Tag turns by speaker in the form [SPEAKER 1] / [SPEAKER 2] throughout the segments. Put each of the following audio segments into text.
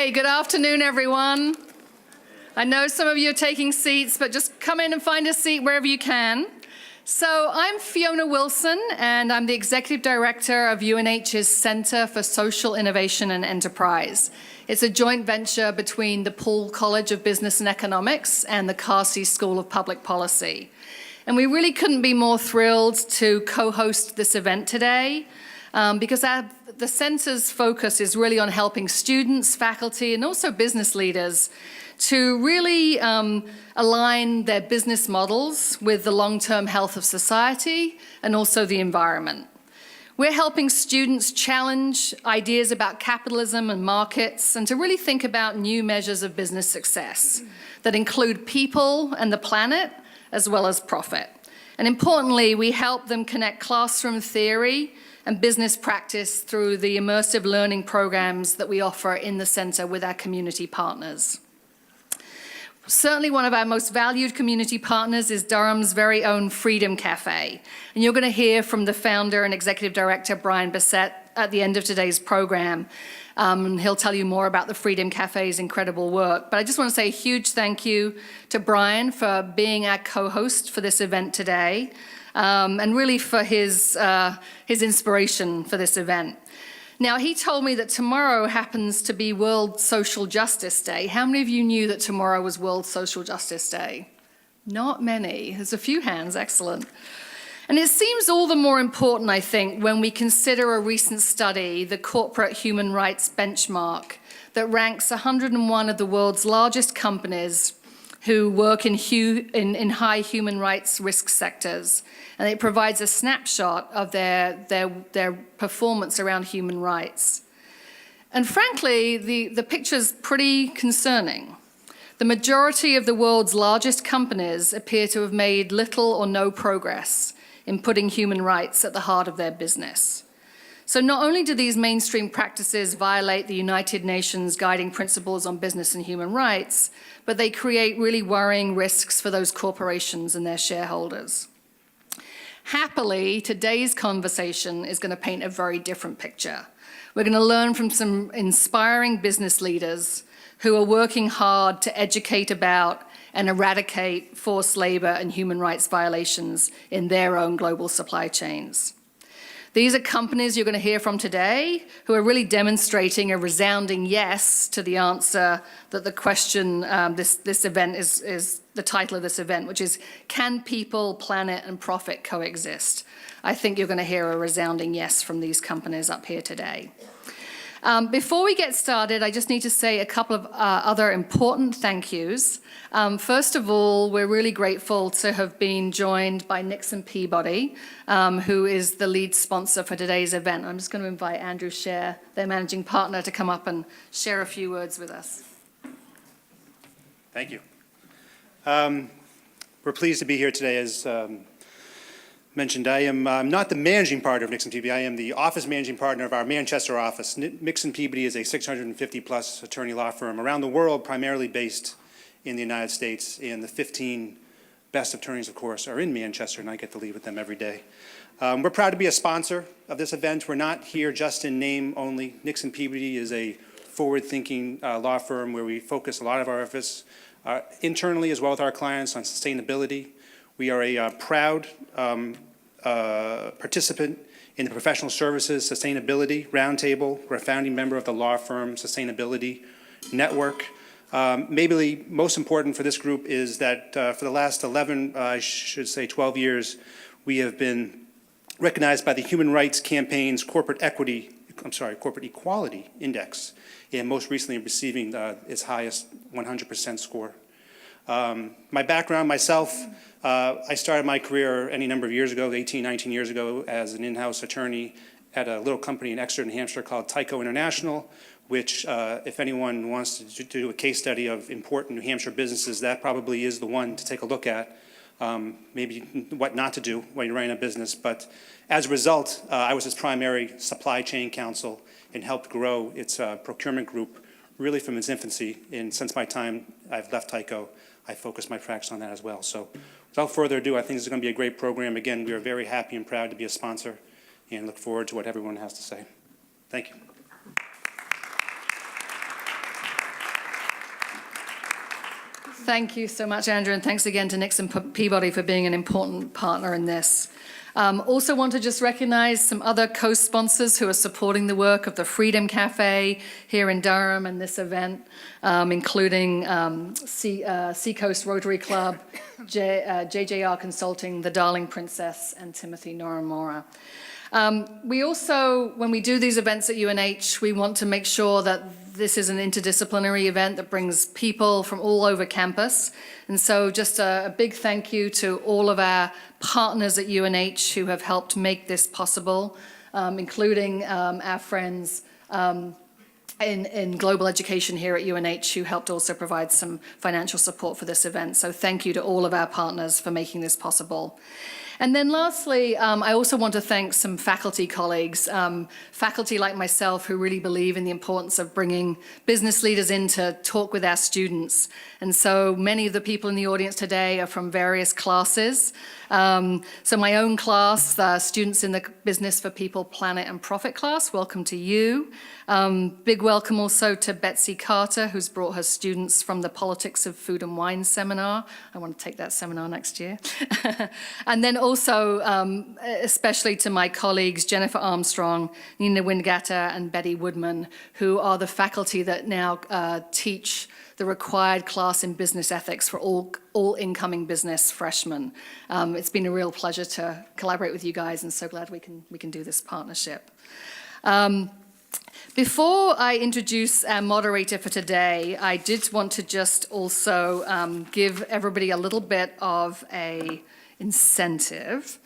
[SPEAKER 1] Hey, good afternoon, everyone. I know some of you are taking seats, but just come in and find a seat wherever you can. So I'm Fiona Wilson, and I'm the Executive Director of UNH's Center for Social Innovation and Enterprise. It's a joint venture between the Paul College of Business and Economics and the Carsey School of Public Policy. And we really couldn't be more thrilled to co-host this event today because the center's focus is really on helping students, faculty, and also business leaders to really align their business models with the long-term health of society and also the environment. We're helping students challenge ideas about capitalism and markets and to really think about new measures of business success that include people and the planet as well as profit. And importantly, we help them connect classroom theory and business practice through the immersive learning programs that we offer in the center with our community partners. Certainly one of our most valued community partners is Durham's very own Freedom Cafe. And you're going to hear from the founder and executive director, Brian Bissett, at the end of today's program. And he'll tell you more about the Freedom Cafe's incredible work. But I just want to say a huge thank you to Brian for being our co-host for this event today, and really for his inspiration for this event. Now, he told me that tomorrow happens to be World Social Justice Day. How many of you knew that tomorrow was World Social Justice Day? Not many. There's a few hands. Excellent. And it seems all the more important, I think, when we consider a recent study, the Corporate Human Rights Benchmark, that ranks 101 of the world's largest companies who work in high human rights risk sectors. And it provides a snapshot of their performance around human rights. And frankly, the picture's pretty concerning. The majority of the world's largest companies appear to have made little or no progress in putting human rights at the heart of their business. So not only do these mainstream practices violate the United Nations guiding principles on business and human rights, but they create really worrying risks for those corporations and their shareholders. Happily, today's conversation is going to paint a very different picture. We're going to learn from some inspiring business leaders who are working hard to educate about and eradicate forced labor and human rights violations in their own global supply chains. These are companies you're going to hear from today who are really demonstrating a resounding yes to the answer that the question, this event is the title of this event, which is, can people, planet, and profit coexist? I think you're going to hear a resounding yes from these companies up here today. Before we get started, I just need to say a couple of other important thank yous. First of all, we're really grateful to have been joined by Nixon Peabody, who is the lead sponsor for today's event. I'm just going to invite Andrew Scher, their managing partner, to come up and share a few words with us.
[SPEAKER 2] Thank you. We're pleased to be here today. As mentioned, I am not the managing partner of Nixon Peabody. I am the office managing partner of our Manchester office. Nixon Peabody is a 650-plus attorney law firm around the world, primarily based in the United States, and the 15 best attorneys, of course, are in Manchester, and I get to lead with them every day. We're proud to be a sponsor of this event. We're not here just in name only. Nixon Peabody is a forward-thinking law firm where we focus a lot of our efforts internally as well with our clients on sustainability. We are a proud participant in the Professional Services Sustainability Roundtable. We're a founding member of the Law Firm Sustainability Network. Maybe the most important for this group is that for the last 12 years, we have been recognized by the Human Rights Campaign's Corporate Equality Index, and most recently receiving its highest 100% score. My background, myself, I started my career any number of years ago, 18, 19 years ago, as an in-house attorney at a little company in Exeter, New Hampshire called Tyco International, which if anyone wants to do a case study of important New Hampshire businesses, that probably is the one to take a look at, maybe what not to do when you're running a business. But as a result, I was its primary supply chain counsel and helped grow its procurement group really from its infancy. And since my time I've left Tyco, I focused my practice on that as well. So without further ado, I think this is going to be a great program. Again, we are very happy and proud to be a sponsor and look forward to what everyone has to say. Thank you.
[SPEAKER 1] Thank you so much, Andrew, and thanks again to Nixon Peabody for being an important partner in this. Also want to just recognize some other co-sponsors who are supporting the work of the Freedom Cafe here in Durham and this event, including Seacoast Rotary Club, JJR Consulting, The Darling Princess, and Timothy Noramora. We also, when we do these events at UNH, we want to make sure that this is an interdisciplinary event that brings people from all over campus. And so just a big thank you to all of our partners at UNH who have helped make this possible, including our friends in global education here at UNH who helped also provide some financial support for this event. So thank you to all of our partners for making this possible. And then lastly, I also want to thank some faculty colleagues, faculty like myself who really believe in the importance of bringing business leaders in to talk with our students. And so many of the people in the audience today are from various classes. So my own class, students in the Business for People, Planet and Profit class, welcome to you. Big welcome also to Betsy Carter, who's brought her students from the Politics of Food and Wine seminar. I want to take that seminar next year. And then also, especially to my colleagues, Jennifer Armstrong, Nina Wingatter, and Betty Woodman, who are the faculty that now teach the required class in business ethics for all incoming business freshmen. It's been a real pleasure to collaborate with you guys, and so glad we can do this partnership. Before I introduce our moderator for today, I did want to just also give everybody a little bit of a incentive.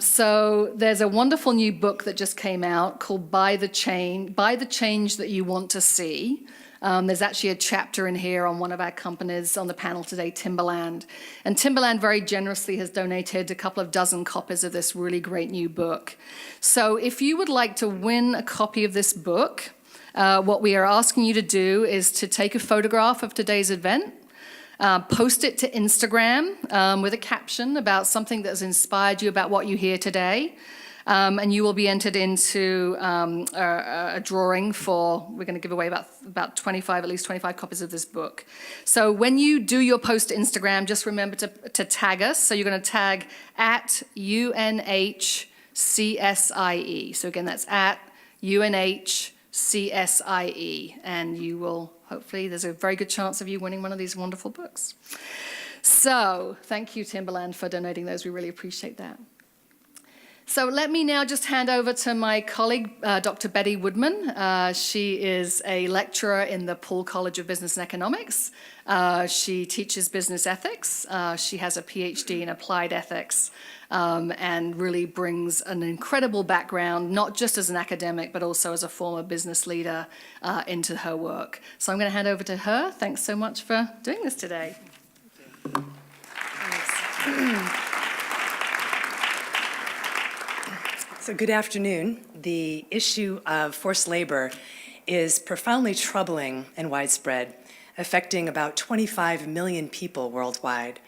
[SPEAKER 1] So there's a wonderful new book that just came out called Buy the Change That You Want to See. There's actually a chapter in here on one of our companies on the panel today, Timberland. And Timberland very generously has donated a couple of dozen copies of this really great new book. So if you would like to win a copy of this book, what we are asking you to do is to take a photograph of today's event, post it to Instagram with a caption about something that has inspired you about what you hear today. And you will be entered into a drawing for, we're going to give away about 25, at least 25 copies of this book. So when you do your post to Instagram, just remember to tag us. So you're going to tag at UNHCSIE. So again, that's at UNHCSIE. And you will, hopefully, there's a very good chance of you winning one of these wonderful books. So thank you, Timberland, for donating those. We really appreciate that. So let me now just hand over to my colleague, Dr. Betty Woodman. She is a lecturer in the Paul College of Business and Economics. She teaches business ethics. She has a PhD in applied ethics and really brings an incredible background, not just as an academic, but also as a former business leader into her work. So I'm going to hand over to her. Thanks so much for doing this today.
[SPEAKER 3] Thanks. So good afternoon. The issue of forced labor is profoundly troubling and widespread, affecting about 25 million people worldwide.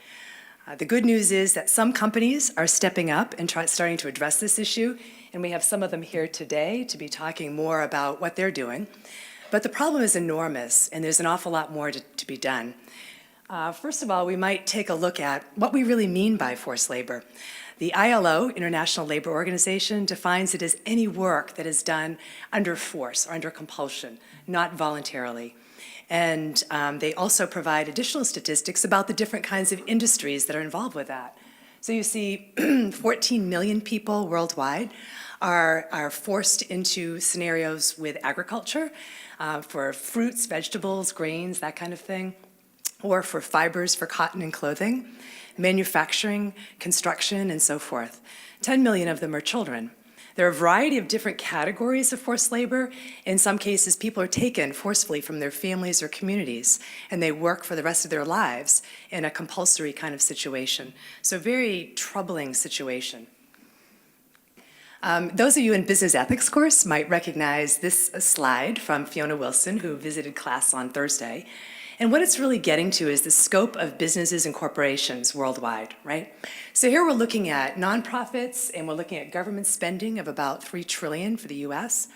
[SPEAKER 3] The good news is that some companies are stepping up and starting to address this issue, and we have some of them here today to be talking more about what they're doing. But the problem is enormous, and there's an awful lot more to be done. First of all, we might take a look at what we really mean by forced labor. The ILO, International Labor Organization, defines it as any work that is done under force or under compulsion, not voluntarily. And they also provide additional statistics about the different kinds of industries that are involved with that. So you see 14 million people worldwide are forced into scenarios with agriculture, for fruits, vegetables, grains, that kind of thing, or for fibers for cotton and clothing, manufacturing, construction, and so forth. 10 million of them are children. There are a variety of different categories of forced labor. In some cases, people are taken forcefully from their families or communities, and they work for the rest of their lives in a compulsory kind of situation. So very troubling situation. Those of you in business ethics course might recognize this slide from Fiona Wilson, who visited class on Thursday. And what it's really getting to is the scope of businesses and corporations worldwide, right? So here we're looking at nonprofits, and we're looking at government spending of about $3 trillion for the US.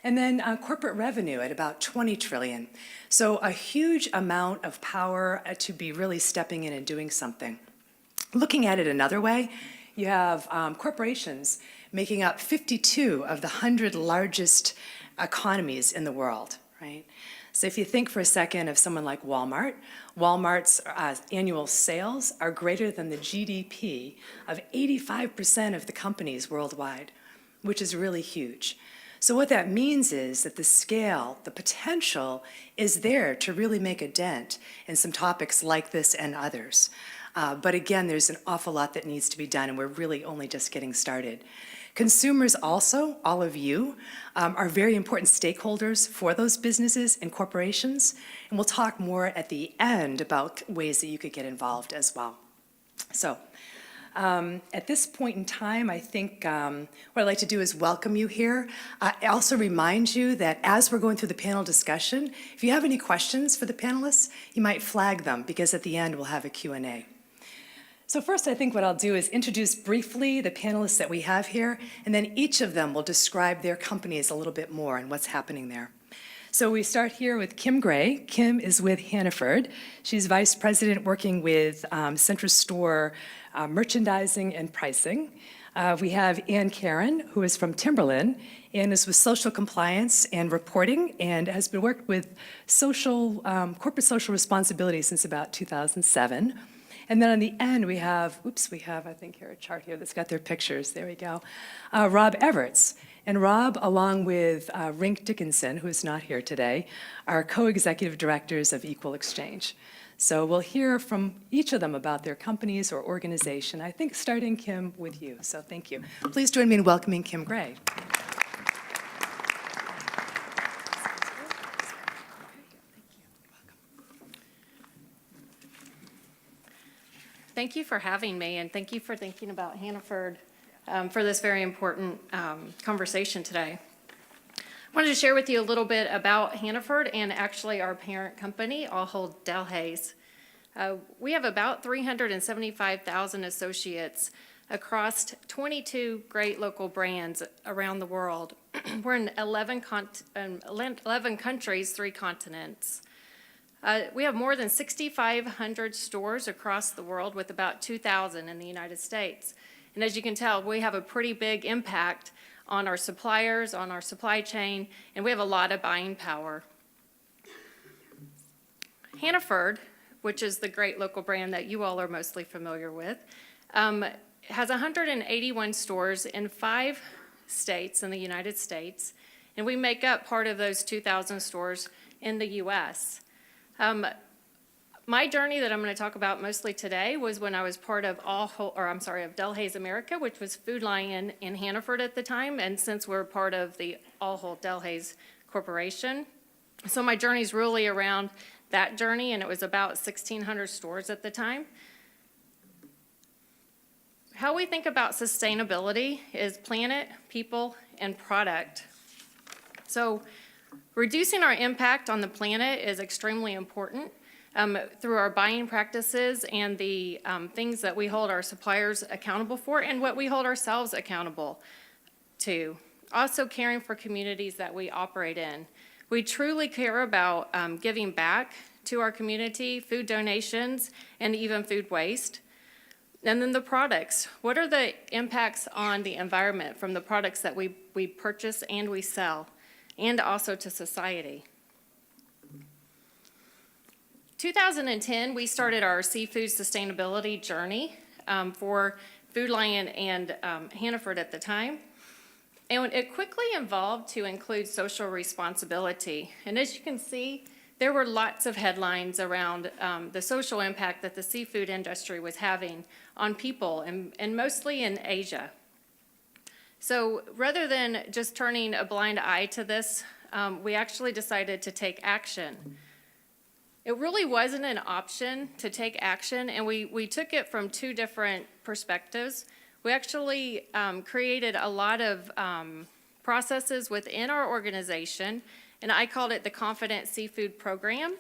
[SPEAKER 3] And then corporate revenue at about 20 trillion. So a huge amount of power to be really stepping in and doing something. Looking at it another way, you have corporations making up 52 of the 100 largest economies in the world, right? So if you think for a second of someone like Walmart, Walmart's annual sales are greater than the GDP of 85% of the companies worldwide, which is really huge. So what that means is that the scale, the potential is there to really make a dent in some topics like this and others. But again, there's an awful lot that needs to be done, and we're really only just getting started. Consumers also, all of you, are very important stakeholders for those businesses and corporations, and we'll talk more at the end about ways that you could get involved as well. So, at this point in time, I think what I'd like to do is welcome you here. I also remind you that as we're going through the panel discussion, if you have any questions for the panelists, you might flag them, because at the end we'll have a Q&A. So first, I think what I'll do is introduce briefly the panelists that we have here, and then each of them will describe their companies a little bit more and what's happening there. So we start here with Kim Gray. Kim is with Hannaford. She's vice president working with center store merchandising and pricing. We have Ann Karen, who is from Timberland. Ann is with social compliance and reporting and has been worked with corporate social responsibility since about 2007. And then on the end, we have, I think here a chart here that's got their pictures. There we go. Rob Everett. And Rob, along with Rink Dickinson, who is not here today, are co-executive directors of Equal Exchange. So we'll hear from each of them about their companies or organization. I think starting, Kim, with you. So thank you. Please join me in welcoming Kim Gray.
[SPEAKER 4] Thank you for having me, and thank you for thinking about Hannaford for this very important conversation today. I wanted to share with you a little bit about Hannaford and actually our parent company, Ahold Delhaize. We have about 375,000 associates across 22 great local brands around the world. We're in 11 countries, 3 continents. We have more than 6,500 stores across the world, with about 2,000 in the United States. And as you can tell, we have a pretty big impact on our suppliers, on our supply chain, and we have a lot of buying power. Hannaford, which is the great local brand that you all are mostly familiar with, has 181 stores in 5 states in the United States, and we make up part of those 2,000 stores in the U.S. My journey that I'm going to talk about mostly today was when I was part of Delhaize America, which was Food Lion in Hannaford at the time, and since we're part of the Ahold Delhaize Corporation. So my journey's really around that journey, and it was about 1,600 stores at the time. How we think about sustainability is planet, people, and product. So reducing our impact on the planet is extremely important through our buying practices and the things that we hold our suppliers accountable for and what we hold ourselves accountable to. Also caring for communities that we operate in. We truly care about giving back to our community, food donations, and even food waste. And then the products. What are the impacts on the environment from the products that we purchase and we sell, and also to society? 2010, we started our seafood sustainability journey for Food Lion and Hannaford at the time. And it quickly evolved to include social responsibility. And as you can see, there were lots of headlines around the social impact that the seafood industry was having on people, and mostly in Asia. So rather than just turning a blind eye to this, we actually decided to take action. It really wasn't an option to take action, and we took it from 2 different perspectives. We actually created a lot of processes within our organization, and I called it the Confident Seafood Program.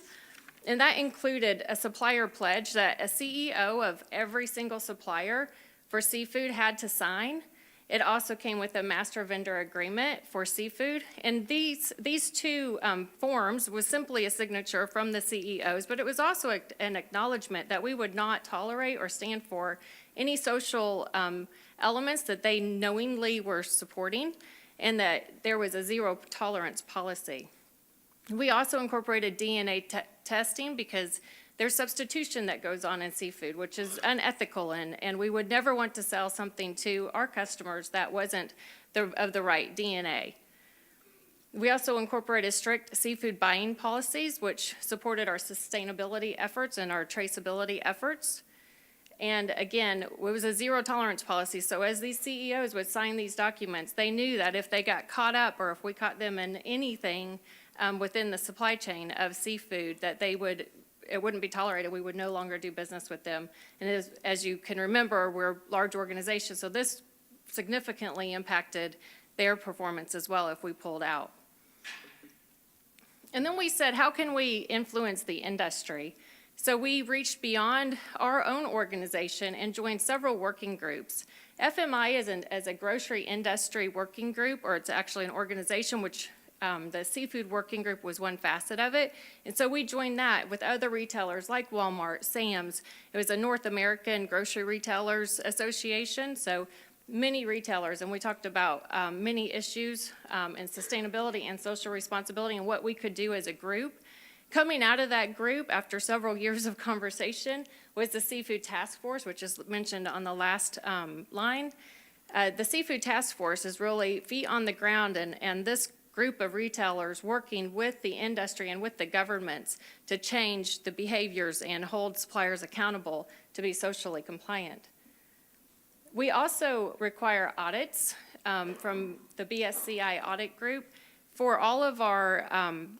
[SPEAKER 4] And that included a supplier pledge that a CEO of every single supplier for seafood had to sign. It also came with a master vendor agreement for seafood. And these two forms was simply a signature from the CEOs, but it was also an acknowledgement that we would not tolerate or stand for any social elements that they knowingly were supporting, and that there was a zero tolerance policy. We also incorporated DNA testing because there's substitution that goes on in seafood, which is unethical, and we would never want to sell something to our customers that wasn't of the right DNA. We also incorporated strict seafood buying policies, which supported our sustainability efforts and our traceability efforts. And again, it was a zero tolerance policy, so as these CEOs would sign these documents, they knew that if they got caught up or if we caught them in anything within the supply chain of seafood, that it wouldn't be tolerated. We would no longer do business with them. And as you can remember, we're a large organization, so this significantly impacted their performance as well if we pulled out. And then we said, how can we influence the industry? So we reached beyond our own organization and joined several working groups. FMI is a grocery industry working group, or it's actually an organization which the seafood working group was one facet of it. And so we joined that with other retailers like Walmart, Sam's. It was a North American Grocery Retailers Association, so many retailers, and we talked about many issues in sustainability and social responsibility and what we could do as a group. Coming out of that group after several years of conversation was the Seafood Task Force, which is mentioned on the last line. The Seafood Task Force is really feet on the ground, and this group of retailers working with the industry and with the governments to change the behaviors and hold suppliers accountable to be socially compliant. We also require audits from the BSCI audit group for all of our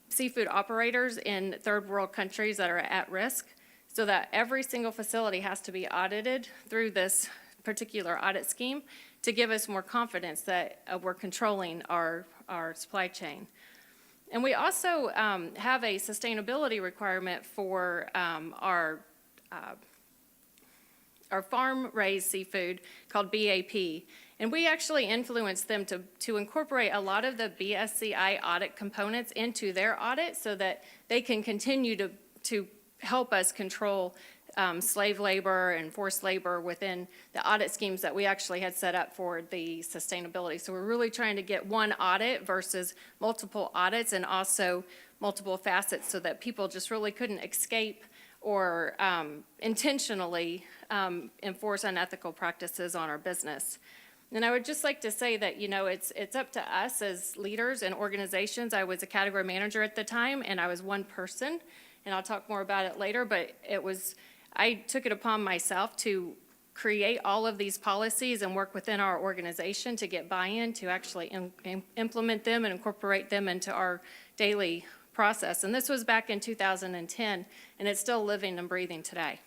[SPEAKER 4] seafood operators in third world countries that are at risk, so that every single facility has to be audited through this particular audit scheme to give us more confidence that we're controlling our supply chain. And we also have a sustainability requirement for our farm-raised seafood called BAP. And we actually influenced them to incorporate a lot of the BSCI audit components into their audit so that they can continue to help us control slave labor and forced labor within the audit schemes that we actually had set up for the sustainability. So we're really trying to get one audit versus multiple audits and also multiple facets so that people just really couldn't escape or intentionally enforce unethical practices on our business. And I would just like to say that, it's up to us as leaders and organizations. I was a category manager at the time, and I was one person, and I'll talk more about it later, but I took it upon myself to create all of these policies and work within our organization to get buy-in, to actually implement them and incorporate them into our daily process. And this was back in 2010, and it's still living and breathing today.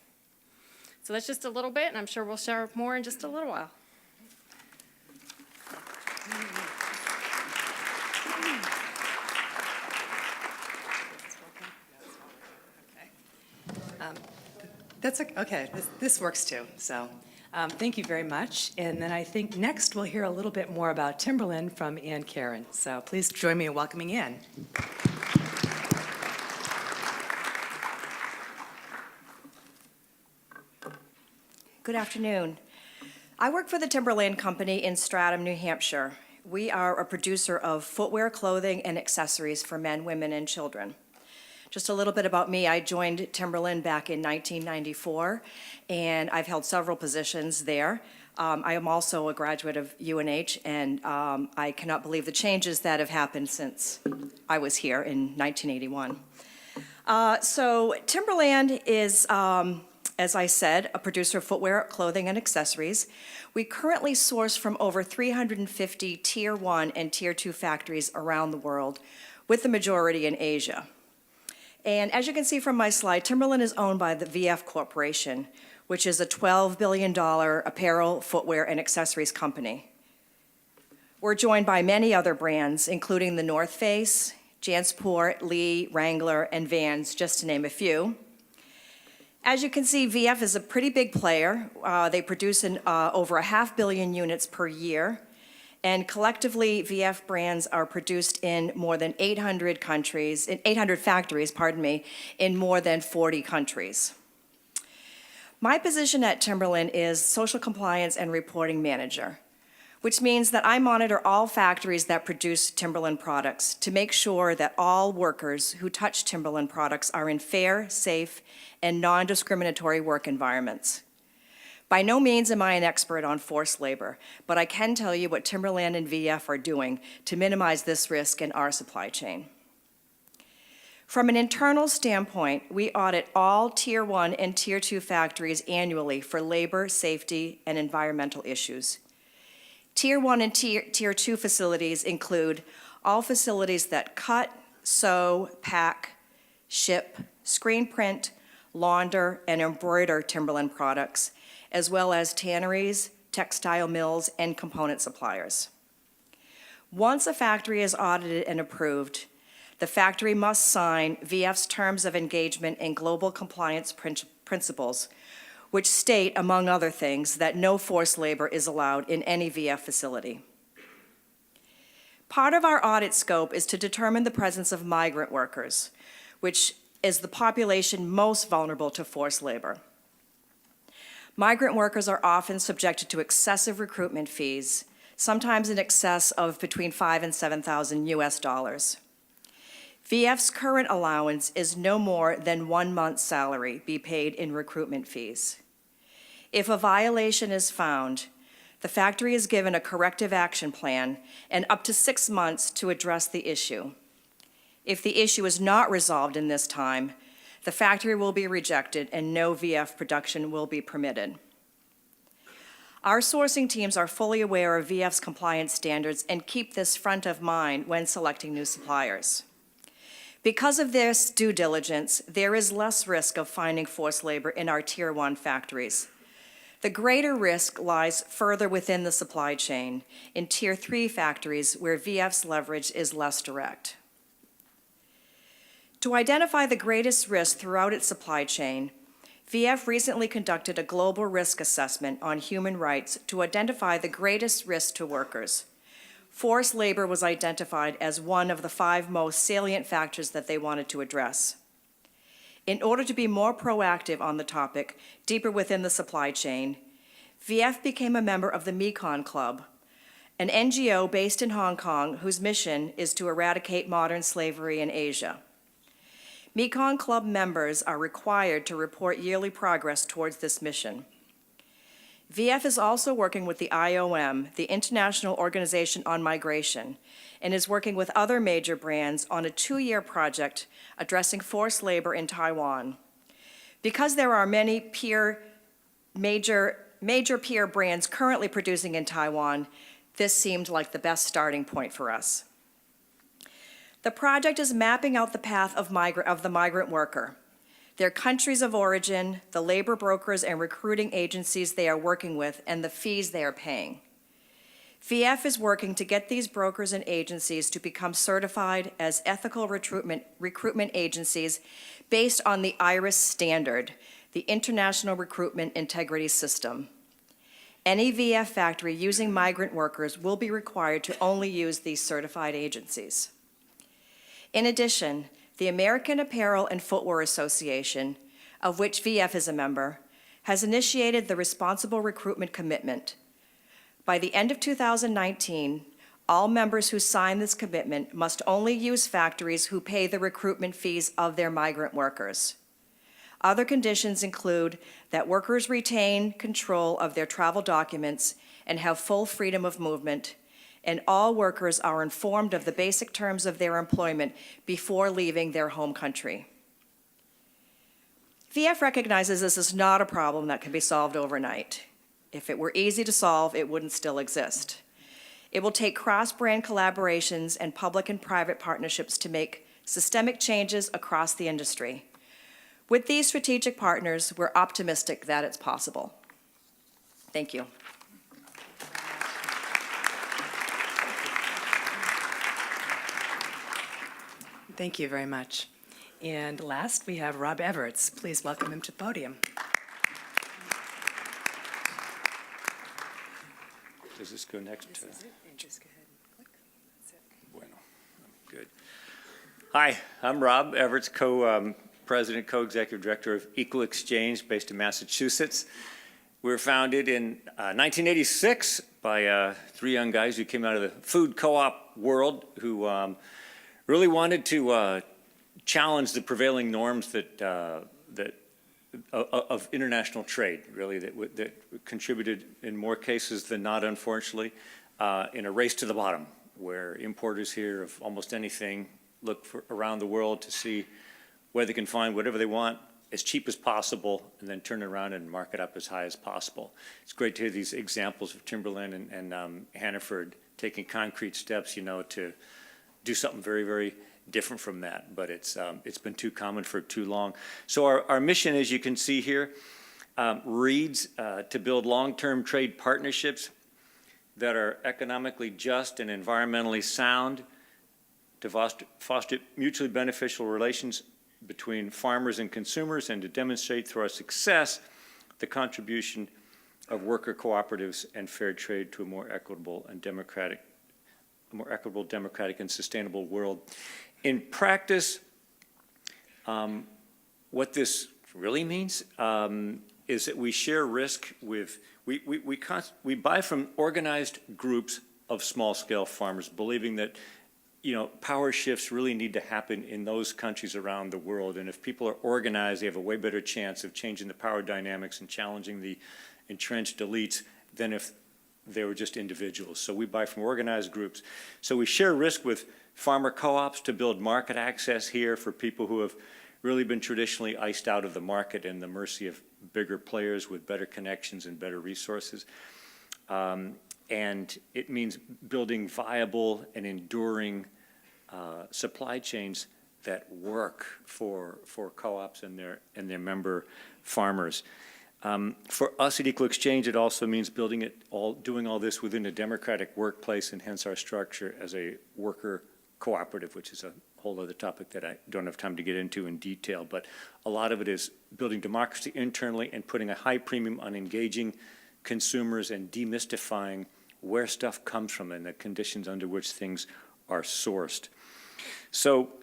[SPEAKER 4] So that's just a little bit, and I'm sure we'll share more in just a little while.
[SPEAKER 3] That's okay. This works too. So thank you very much. And then I think next we'll hear a little bit more about Timberland from Ann Karen. So please join me in welcoming Ann.
[SPEAKER 5] Good afternoon. I work for the Timberland Company in Stratham, New Hampshire. We are a producer of footwear, clothing, and accessories for men, women, and children. Just a little bit about me. I joined Timberland back in 1994, and I've held several positions there. I am also a graduate of UNH, and I cannot believe the changes that have happened since I was here in 1981. So Timberland is, as I said, a producer of footwear, clothing, and accessories. We currently source from over 350 Tier 1 and Tier 2 factories around the world, with the majority in Asia. And as you can see from my slide, Timberland is owned by the VF Corporation, which is a $12 billion apparel, footwear, and accessories company. We're joined by many other brands, including the North Face, Jansport, Lee, Wrangler, and Vans, just to name a few. As you can see, VF is a pretty big player. They produce over 500 million units per year, And collectively, VF brands are produced in more than 800 countries, in 800 factories, in more than 40 countries. My position at Timberland is Social Compliance and Reporting Manager, which means that I monitor all factories that produce Timberland products to make sure that all workers who touch Timberland products are in fair, safe, and non-discriminatory work environments. By no means am I an expert on forced labor, but I can tell you what Timberland and VF are doing to minimize this risk in our supply chain. From an internal standpoint, we audit all Tier 1 and Tier 2 factories annually for labor, safety, and environmental issues. Tier 1 and Tier 2 facilities include all facilities that cut, sew, pack, ship, screen print, launder, and embroider Timberland products, as well as tanneries, textile mills, and component suppliers. Once a factory is audited and approved, the factory must sign VF's Terms of Engagement and Global Compliance Principles, which state, among other things, that no forced labor is allowed in any VF facility. Part of our audit scope is to determine the presence of migrant workers, which is the population most vulnerable to forced labor. Migrant workers are often subjected to excessive recruitment fees, sometimes in excess of between $5,000 and $7,000 US. VF's current allowance is no more than 1 month's salary be paid in recruitment fees. If a violation is found, the factory is given a corrective action plan and up to 6 months to address the issue. If the issue is not resolved in this time, the factory will be rejected and no VF production will be permitted. Our sourcing teams are fully aware of VF's compliance standards and keep this front of mind when selecting new suppliers. Because of this due diligence, there is less risk of finding forced labor in our Tier 1 factories. The greater risk lies further within the supply chain, in Tier 3 factories where VF's leverage is less direct. To identify the greatest risk throughout its supply chain, VF recently conducted a global risk assessment on human rights to identify the greatest risk to workers. Forced labor was identified as one of the 5 most salient factors that they wanted to address. In order to be more proactive on the topic, deeper within the supply chain, VF became a member of the Mekong Club, an NGO based in Hong Kong whose mission is to eradicate modern slavery in Asia. Mekong Club members are required to report yearly progress towards this mission. VF is also working with the IOM, the International Organization on Migration, and is working with other major brands on a 2-year project addressing forced labor in Taiwan. Because there are many major peer brands currently producing in Taiwan, this seemed like the best starting point for us. The project is mapping out the path of the migrant worker, their countries of origin, the labor brokers and recruiting agencies they are working with, and the fees they are paying. VF is working to get these brokers and agencies to become certified as ethical recruitment agencies based on the IRIS standard, the International Recruitment Integrity System. Any VF factory using migrant workers will be required to only use these certified agencies. In addition, the American Apparel and Footwear Association, of which VF is a member, has initiated the Responsible Recruitment Commitment. By the end of 2019, all members who sign this commitment must only use factories who pay the recruitment fees of their migrant workers. Other conditions include that workers retain control of their travel documents and have full freedom of movement, and all workers are informed of the basic terms of their employment before leaving their home country. VF recognizes this is not a problem that can be solved overnight. If it were easy to solve, it wouldn't still exist. It will take cross-brand collaborations and public and private partnerships to make systemic changes across the industry. With these strategic partners, we're optimistic that it's possible. Thank you.
[SPEAKER 3] Thank you very much. And last, we have Rob Everett. Please welcome him to the podium.
[SPEAKER 6] Does this go next to?
[SPEAKER 3] Just go ahead and click. That's it.
[SPEAKER 6] Bueno, good. Hi, I'm Rob, Everett's co-president, co-executive director of Equal Exchange, based in Massachusetts. We were founded in 1986 by 3 young guys who came out of the food co-op world, who really wanted to challenge the prevailing norms of international trade, really, that contributed in more cases than not, unfortunately, in a race to the bottom, where importers here of almost anything look around the world to see where they can find whatever they want as cheap as possible, and then turn it around and mark it up as high as possible. It's great to hear these examples of Timberland and Hannaford taking concrete steps, to do something very, very different from that. But it's been too common for too long. So our mission, as you can see here, reads to build long-term trade partnerships that are economically just and environmentally sound, to foster mutually beneficial relations between farmers and consumers, and to demonstrate through our success the contribution of worker cooperatives and fair trade to a more equitable, democratic, and sustainable world. In practice, what this really means is that we share risk with, we buy from organized groups of small-scale farmers, believing that power shifts really need to happen in those countries around the world. And if people are organized, they have a way better chance of changing the power dynamics and challenging the entrenched elites than if they were just individuals. So we buy from organized groups. So we share risk with farmer co-ops to build market access here for people who have really been traditionally iced out of the market and the mercy of bigger players with better connections and better resources. And it means building viable and enduring supply chains that work for co-ops and their member farmers. For us at Equal Exchange, it also means doing all this within a democratic workplace, and hence our structure as a worker cooperative, which is a whole other topic that I don't have time to get into in detail. But a lot of it is building democracy internally and putting a high premium on engaging consumers and demystifying where stuff comes from and the conditions under which things are sourced. So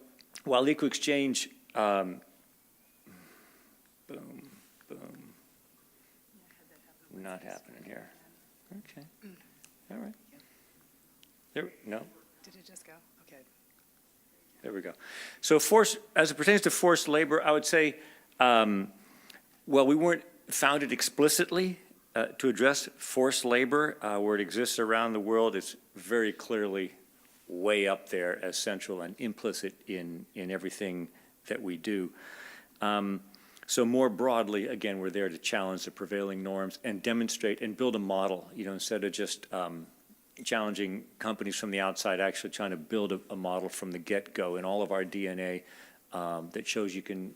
[SPEAKER 6] while Equal Exchange, boom, not happening here. Okay, all right. No?
[SPEAKER 3] Did it just go? Okay.
[SPEAKER 6] There we go. So as it pertains to forced labor, I would say, well, we weren't founded explicitly to address forced labor. Where it exists around the world, it's very clearly way up there as central and implicit in everything that we do. So more broadly, again, we're there to challenge the prevailing norms and demonstrate and build a model, instead of just challenging companies from the outside, actually trying to build a model from the get-go in all of our DNA that shows you can,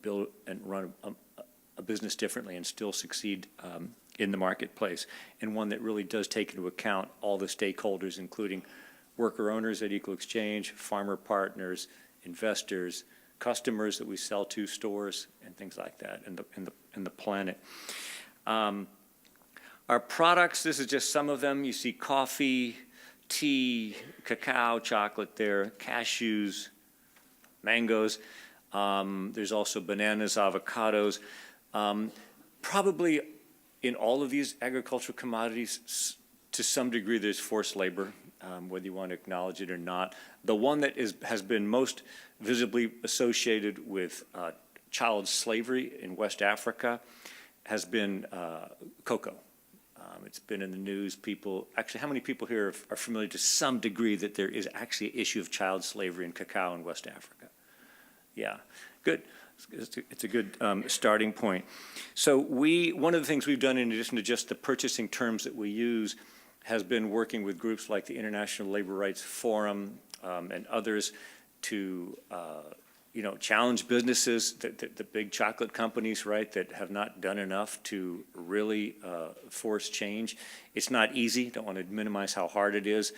[SPEAKER 6] build and run a business differently and still succeed in the marketplace, and one that really does take into account all the stakeholders, including worker owners at Equal Exchange, farmer partners, investors, customers that we sell to, stores, and things like that, and the planet. Our products, this is just some of them. You see coffee, tea, cacao, chocolate there, cashews, mangoes. There's also bananas, avocados. Probably in all of these agricultural commodities, to some degree, there's forced labor, whether you want to acknowledge it or not. The one that has been most visibly associated with child slavery in West Africa has been cocoa. It's been in the news. Actually, how many people here are familiar to some degree that there is actually an issue of child slavery in cacao in West Africa? Yeah, good. It's a good starting point. So one of the things we've done, in addition to just the purchasing terms that we use, has been working with groups like the International Labor Rights Forum and others to challenge businesses, the big chocolate companies, right, that have not done enough to really force change. It's not easy. Don't want to minimize how hard it is.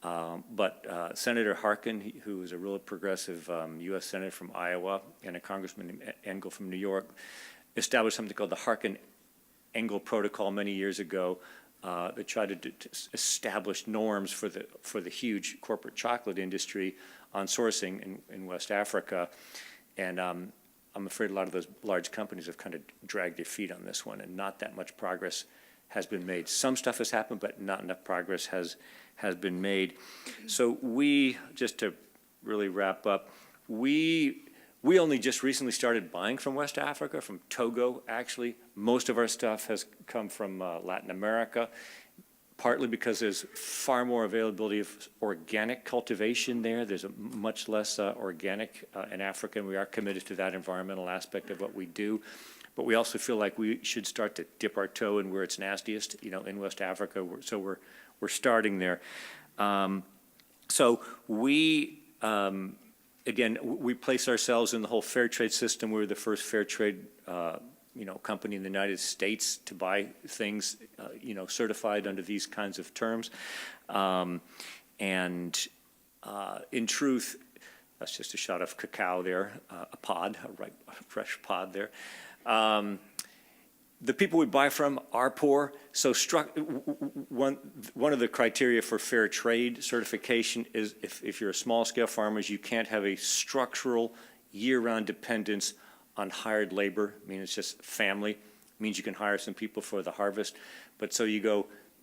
[SPEAKER 6] But Senator Harkin, who is a real progressive U.S. Senator from Iowa, and a Congressman Engel from New York, established something called the Harkin-Engel Protocol many years ago, that try to establish norms for the huge corporate chocolate industry on sourcing in West Africa. And I'm afraid a lot of those large companies have kind of dragged their feet on this one, and not that much progress has been made. Some stuff has happened, but not enough progress has been made. So just to really wrap up, we only just recently started buying from West Africa, from Togo, actually. Most of our stuff has come from Latin America, partly because there's far more availability of organic cultivation there. There's much less organic in Africa, and we are committed to that environmental aspect of what we do. But we also feel like we should start to dip our toe in where it's nastiest, in West Africa. So we're starting there. So we, again, we place ourselves in the whole fair trade system. We're the first fair trade, company in the United States to buy things, certified under these kinds of terms. In truth, that's just a shot of cacao there, a fresh pod there. The people we buy from are poor, so one of the criteria for fair trade certification is if you're a small-scale farmer, you can't have a structural year-round dependence on hired labor. I mean, it's just family. It means you can hire some people for the harvest. But so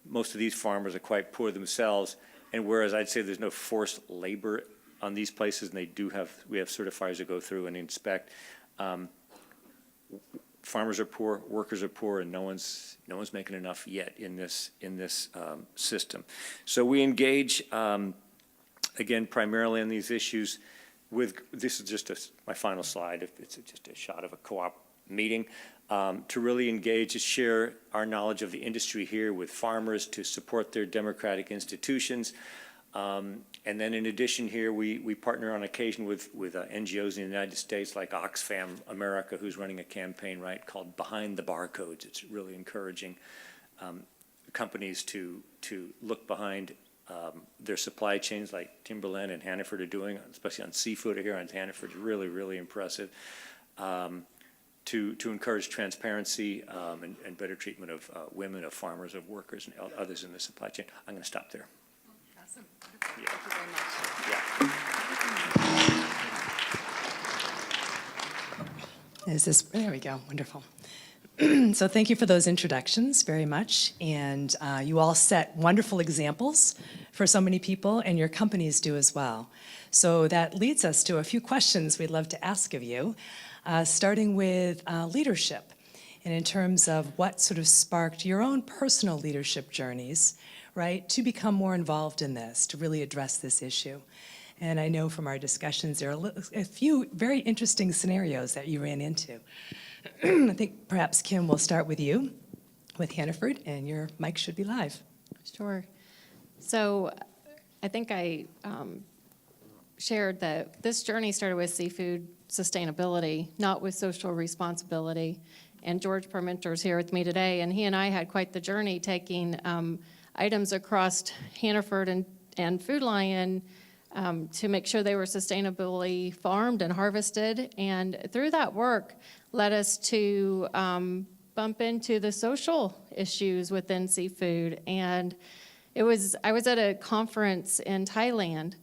[SPEAKER 6] most of these farmers are quite poor themselves, and whereas I'd say there's no forced labor on these places, and we have certifiers that go through and inspect. Farmers are poor, workers are poor, and no one's making enough yet in this system. So we engage again primarily on these issues. This is just my final slide. It's just a shot of a co-op meeting to really engage and share our knowledge of the industry here with farmers to support their democratic institutions. And then in addition here, we partner on occasion with NGOs in the United States like Oxfam America, who's running a campaign, called Behind the Barcodes. It's really encouraging companies to look behind their supply chains like Timberland and Hannaford are doing, especially on seafood here on Hannaford. Really, really impressive. To encourage transparency and better treatment of women, of farmers, of workers, and others in the supply chain. I'm going to stop there.
[SPEAKER 1] Awesome.
[SPEAKER 6] Yeah.
[SPEAKER 1] Thank you very much.
[SPEAKER 3] There we go, wonderful. So thank you for those introductions very much. And you all set wonderful examples for so many people, and your companies do as well. So that leads us to a few questions we'd love to ask of you, starting with leadership. And in terms of what sort of sparked your own personal leadership journeys, to become more involved in this, to really address this issue. And I know from our discussions there are a few very interesting scenarios that you ran into. I think perhaps, Kim, we'll start with you, with Hannaford, and your mic should be live.
[SPEAKER 4] Sure. So I think I shared that this journey started with seafood sustainability, not with social responsibility. And George Parmenter's here with me today, and he and I had quite the journey taking items across Hannaford and Food Lion to make sure they were sustainably farmed and harvested. And through that work led us to bump into the social issues within seafood. And I was at a conference in Thailand,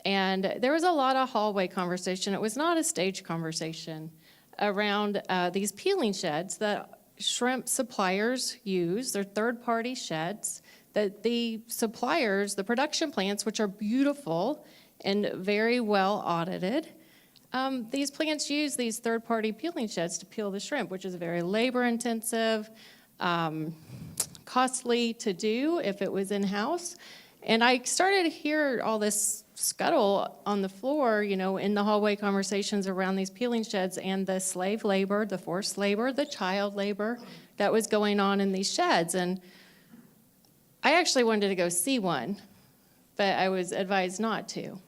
[SPEAKER 4] and there was a lot of hallway conversation. It was not a stage conversation around these peeling sheds that shrimp suppliers use. They're third-party sheds that the suppliers, the production plants, which are beautiful and very well audited, these plants use these third-party peeling sheds to peel the shrimp, which is very labor-intensive, costly to do if it was in-house. And I started to hear all this scuttle on the floor, in the hallway conversations around these peeling sheds and the slave labor, the forced labor, the child labor that was going on in these sheds. And I actually wanted to go see one, but I was advised not to.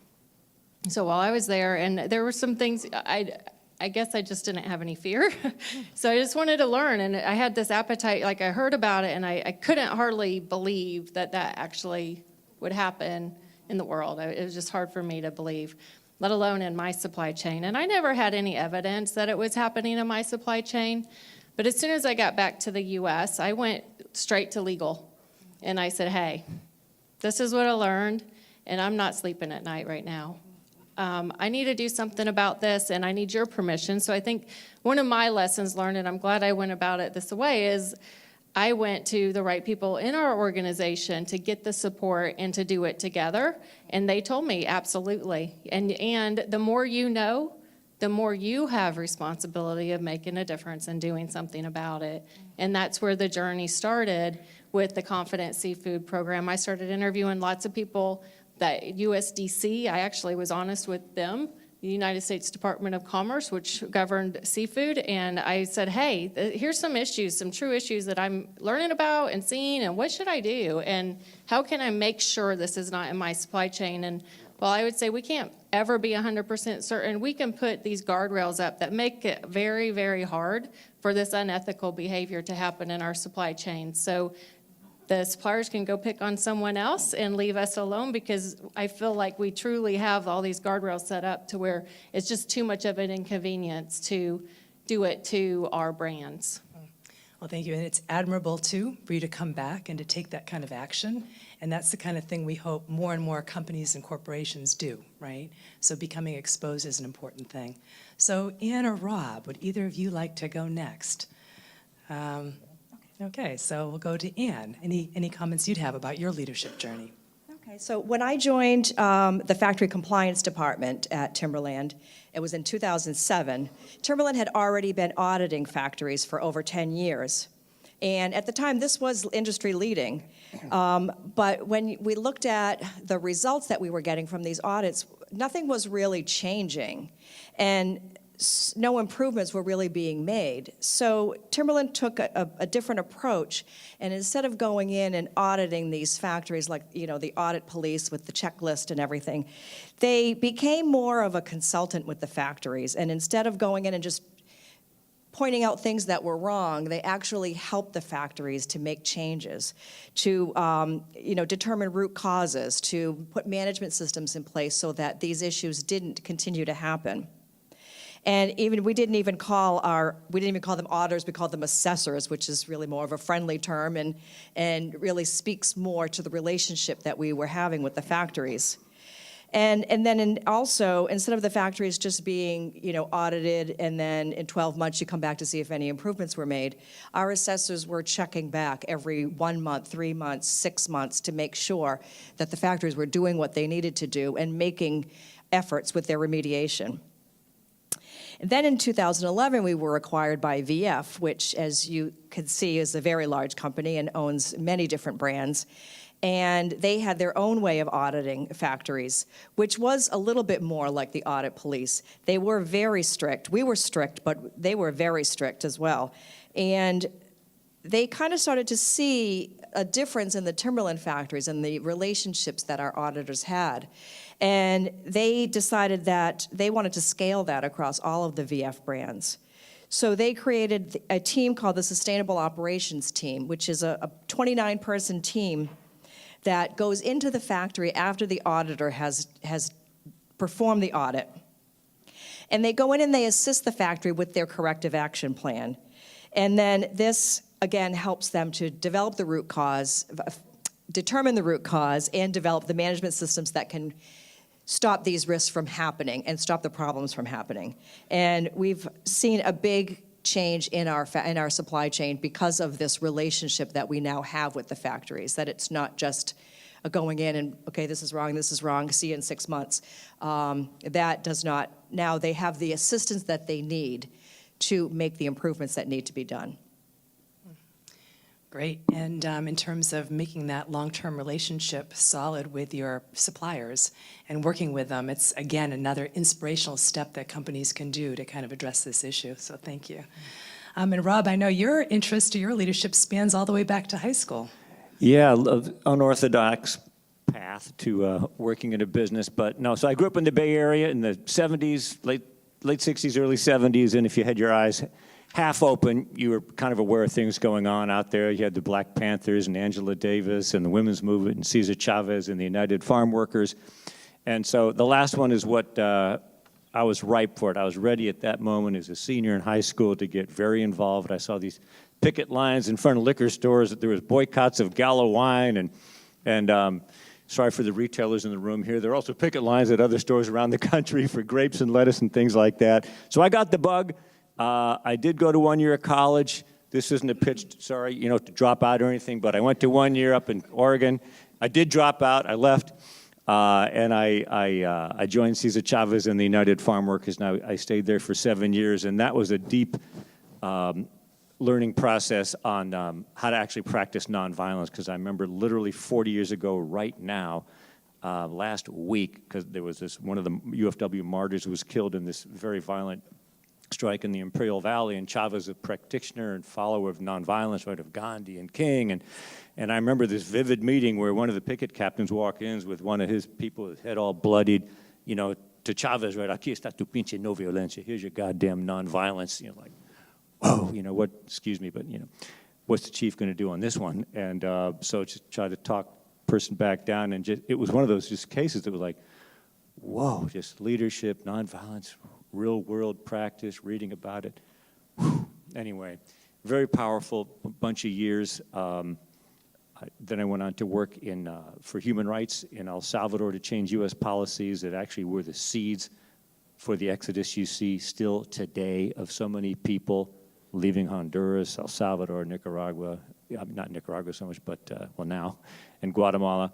[SPEAKER 4] So while I was there, and there were some things, I guess I just didn't have any fear. So I just wanted to learn, and I had this appetite, I heard about it, and I couldn't hardly believe that actually would happen in the world. It was just hard for me to believe, let alone in my supply chain. And I never had any evidence that it was happening in my supply chain. But as soon as I got back to the U.S., I went straight to legal. And I said, hey, this is what I learned, and I'm not sleeping at night right now. I need to do something about this, and I need your permission. So I think one of my lessons learned, and I'm glad I went about it this way, is I went to the right people in our organization to get the support and to do it together. And they told me, absolutely. And the more you know, the more you have responsibility of making a difference and doing something about it. And that's where the journey started with the Confident Seafood Program. I started interviewing lots of people. That USDC, I actually was honest with them, the United States Department of Commerce, which governed seafood, and I said, hey, here's some issues, some true issues that I'm learning about and seeing, and what should I do, and how can I make sure this is not in my supply chain? And while I would say we can't ever be 100% certain, we can put these guardrails up that make it very, very hard for this unethical behavior to happen in our supply chain. So the suppliers can go pick on someone else and leave us alone, because I feel like we truly have all these guardrails set up to where it's just too much of an inconvenience to do it to our brands.
[SPEAKER 3] Well, thank you. And it's admirable, too, for you to come back and to take that kind of action. And that's the kind of thing we hope more and more companies and corporations do, right? So becoming exposed is an important thing. So Ann or Rob, would either of you like to go next? Okay, so we'll go to Ann. Any comments you'd have about your leadership journey?
[SPEAKER 5] Okay, so when I joined the factory compliance department at Timberland, it was in 2007, Timberland had already been auditing factories for over 10 years. And at the time, this was industry leading. But when we looked at the results that we were getting from these audits, nothing was really changing. And no improvements were really being made. So Timberland took a different approach, and instead of going in and auditing these factories like, you know, the audit police with the checklist and everything, they became more of a consultant with the factories. And instead of going in and just pointing out things that were wrong, they actually helped the factories to make changes, to determine root causes, to put management systems in place so that these issues didn't continue to happen. And we didn't even call them auditors, we called them assessors, which is really more of a friendly term and really speaks more to the relationship that we were having with the factories. And then also, instead of the factories just being, audited, and then in 12 months you come back to see if any improvements were made, our assessors were checking back every 1 month, 3 months, 6 months to make sure that the factories were doing what they needed to do and making efforts with their remediation. And then in 2011, we were acquired by VF, which, as you can see, is a very large company and owns many different brands. And they had their own way of auditing factories, which was a little bit more like the audit police. They were very strict. We were strict, but they were very strict as well. And they kind of started to see a difference in the Timberland factories and the relationships that our auditors had. And they decided that they wanted to scale that across all of the VF brands. So they created a team called the Sustainable Operations Team, which is a 29-person team that goes into the factory after the auditor has performed the audit. And they go in and they assist the factory with their corrective action plan. And then this, again, helps them to develop the root cause, determine the root cause, and develop the management systems that can stop these risks from happening and stop the problems from happening. And we've seen a big change in our supply chain because of this relationship that we now have with the factories, that it's not just going in and, okay, this is wrong, see you in 6 months. That does not, now they have the assistance that they need to make the improvements that need to be done.
[SPEAKER 3] Great. And in terms of making that long-term relationship solid with your suppliers and working with them, it's, again, another inspirational step that companies can do to kind of address this issue. So thank you. And Rob, I know your interest or your leadership spans all the way back to high school.
[SPEAKER 6] Yeah, unorthodox path to working in a business. But no, so I grew up in the Bay Area in the 70s, late 60s, early 70s, and if you had your eyes half open, you were kind of aware of things going on out there. You had the Black Panthers and Angela Davis and the women's movement and Cesar Chavez and the United Farm Workers. And so the last one is what I was ripe for it. I was ready at that moment as a senior in high school to get very involved. I saw these picket lines in front of liquor stores. There was boycotts of Gallo wine, and sorry for the retailers in the room here. There are also picket lines at other stores around the country for grapes and lettuce and things like that. So I got the bug. I did go to 1 year of college. This isn't a pitch, sorry, to drop out or anything, but I went to 1 year up in Oregon. I did drop out. I left. And I joined Cesar Chavez and the United Farm Workers. Now I stayed there for 7 years, and that was a deep learning process on how to actually practice nonviolence. Because I remember literally 40 years ago, right now, last week, because there was one of the UFW martyrs who was killed in this very violent strike in the Imperial Valley, and Chavez, a practitioner and follower of nonviolence, right, of Gandhi and King, and I remember this vivid meeting where one of the picket captains walked in with one of his people, his head all bloodied, to Chavez, right, aquí está tu pinche no violencia, here's your goddamn nonviolence, like, whoa, what, excuse me, but, what's the chief going to do on this one? And so just try to talk person back down, and it was one of those just cases that was like, whoa, just leadership, nonviolence, real world practice, reading about it. Whew. Anyway, very powerful bunch of years. Then I went on to work for human rights in El Salvador to change U.S. policies that actually were the seeds for the exodus you see still today of so many people leaving Honduras, El Salvador, Nicaragua, not Nicaragua so much, but, now, and Guatemala.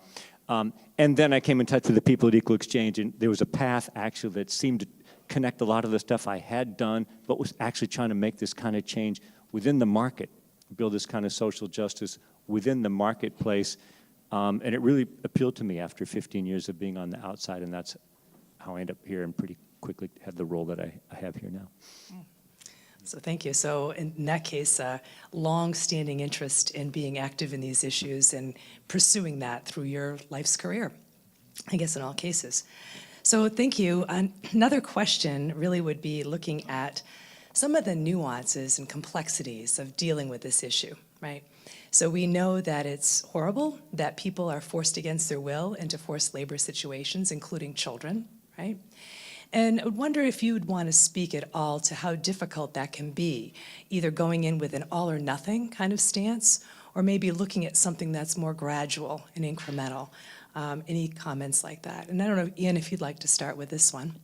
[SPEAKER 6] And then I came in touch with the people at Equal Exchange, and there was a path actually that seemed to connect a lot of the stuff I had done, but was actually trying to make this kind of change within the market, build this kind of social justice within the marketplace. And it really appealed to me after 15 years of being on the outside, and that's how I ended up here and pretty quickly had the role that I have here now.
[SPEAKER 3] So thank you. So in that case, long-standing interest in being active in these issues and pursuing that through your life's career, I guess in all cases. So thank you. Another question really would be looking at some of the nuances and complexities of dealing with this issue, right? So we know that it's horrible that people are forced against their will into forced labor situations, including children, right? And I would wonder if you would want to speak at all to how difficult that can be, either going in with an all or nothing kind of stance, or maybe looking at something that's more gradual and incremental. Any comments like that? And I don't know, Ian, if you'd like to start with this one.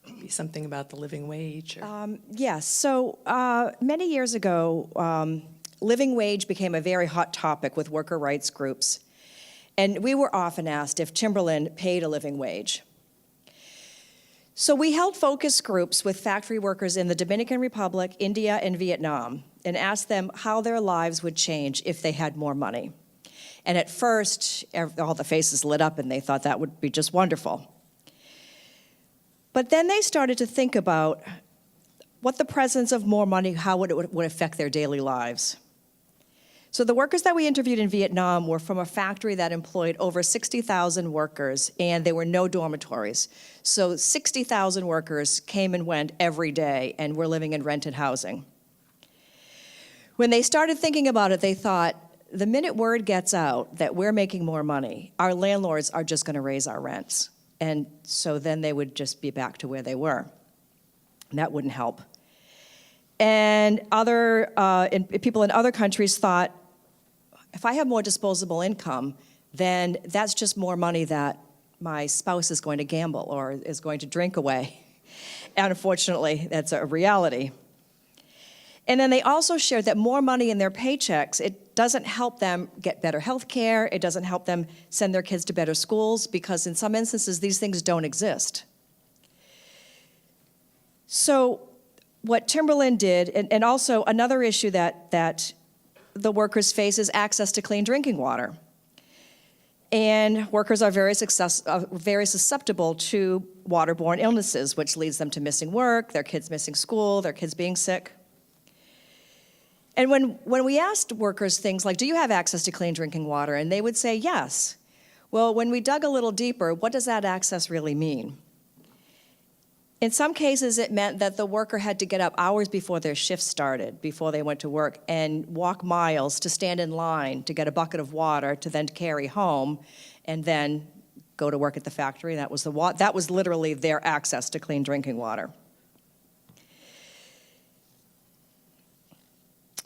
[SPEAKER 3] Maybe something about the living wage. Or...
[SPEAKER 5] Yes, so many years ago, living wage became a very hot topic with worker rights groups. And we were often asked if Timberland paid a living wage. So we held focus groups with factory workers in the Dominican Republic, India, and Vietnam, and asked them how their lives would change if they had more money. And at first, all the faces lit up and they thought that would be just wonderful. But then they started to think about what the presence of more money, how it would affect their daily lives. So the workers that we interviewed in Vietnam were from a factory that employed over 60,000 workers, and there were no dormitories. So 60,000 workers came and went every day and were living in rented housing. When they started thinking about it, they thought, the minute word gets out that we're making more money, our landlords are just going to raise our rents. And so then they would just be back to where they were. And that wouldn't help. And people in other countries thought, if I have more disposable income, then that's just more money that my spouse is going to gamble or is going to drink away. And unfortunately, that's a reality. And then they also shared that more money in their paychecks, it doesn't help them get better health care, it doesn't help them send their kids to better schools, because in some instances, these things don't exist. So what Timberland did, and also another issue that the workers face is access to clean drinking water. And workers are very susceptible to waterborne illnesses, which leads them to missing work, their kids missing school, their kids being sick. And when we asked workers things like, do you have access to clean drinking water? And they would say, yes. Well, when we dug a little deeper, what does that access really mean? In some cases, it meant that the worker had to get up hours before their shift started, before they went to work, and walk miles to stand in line to get a bucket of water to then carry home and then go to work at the factory. That was literally their access to clean drinking water.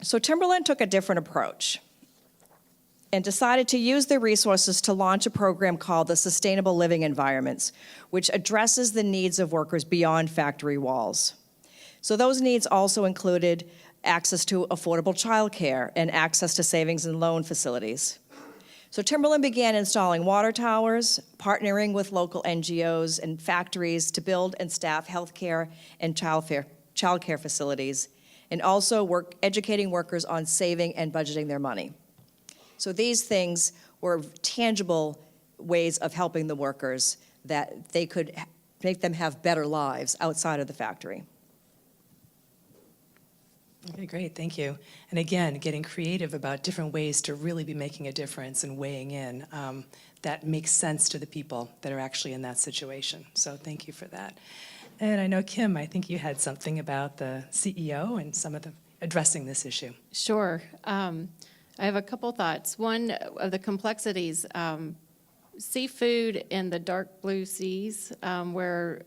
[SPEAKER 5] So Timberland took a different approach and decided to use their resources to launch a program called the Sustainable Living Environments, which addresses the needs of workers beyond factory walls. So those needs also included access to affordable childcare and access to savings and loan facilities. So Timberland began installing water towers, partnering with local NGOs and factories to build and staff healthcare and childcare facilities, and also educating workers on saving and budgeting their money. So these things were tangible ways of helping the workers that they could make them have better lives outside of the factory.
[SPEAKER 3] Okay, great, thank you. And again, getting creative about different ways to really be making a difference and weighing in that makes sense to the people that are actually in that situation. So thank you for that. And I know, Kim, I think you had something about the CEO and some of the addressing this issue.
[SPEAKER 4] Sure. I have a couple thoughts. One of the complexities, seafood in the dark blue seas, where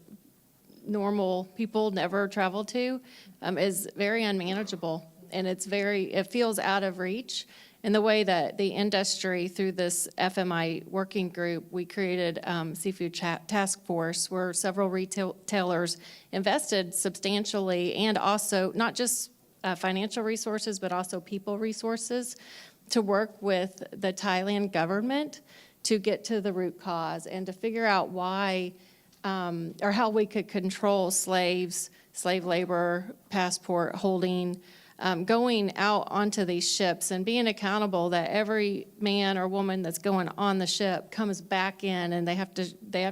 [SPEAKER 4] normal people never travel to, is very unmanageable, and it feels out of reach. In the way that the industry, through this FMI working group, we created Seafood Task Force, where several retailers invested substantially, and also not just financial resources, but also people resources, to work with the Thailand government to get to the root cause and to figure out why or how we could control slaves, slave labor, passport holding, going out onto these ships and being accountable that every man or woman that's going on the ship comes back in, and they have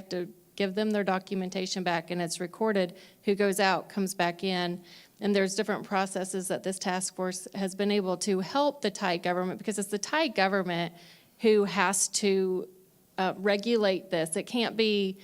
[SPEAKER 4] to give them their documentation back, and it's recorded who goes out, comes back in. And there's different processes that this task force has been able to help the Thai government, because it's the Thai government who has to regulate this. It can't be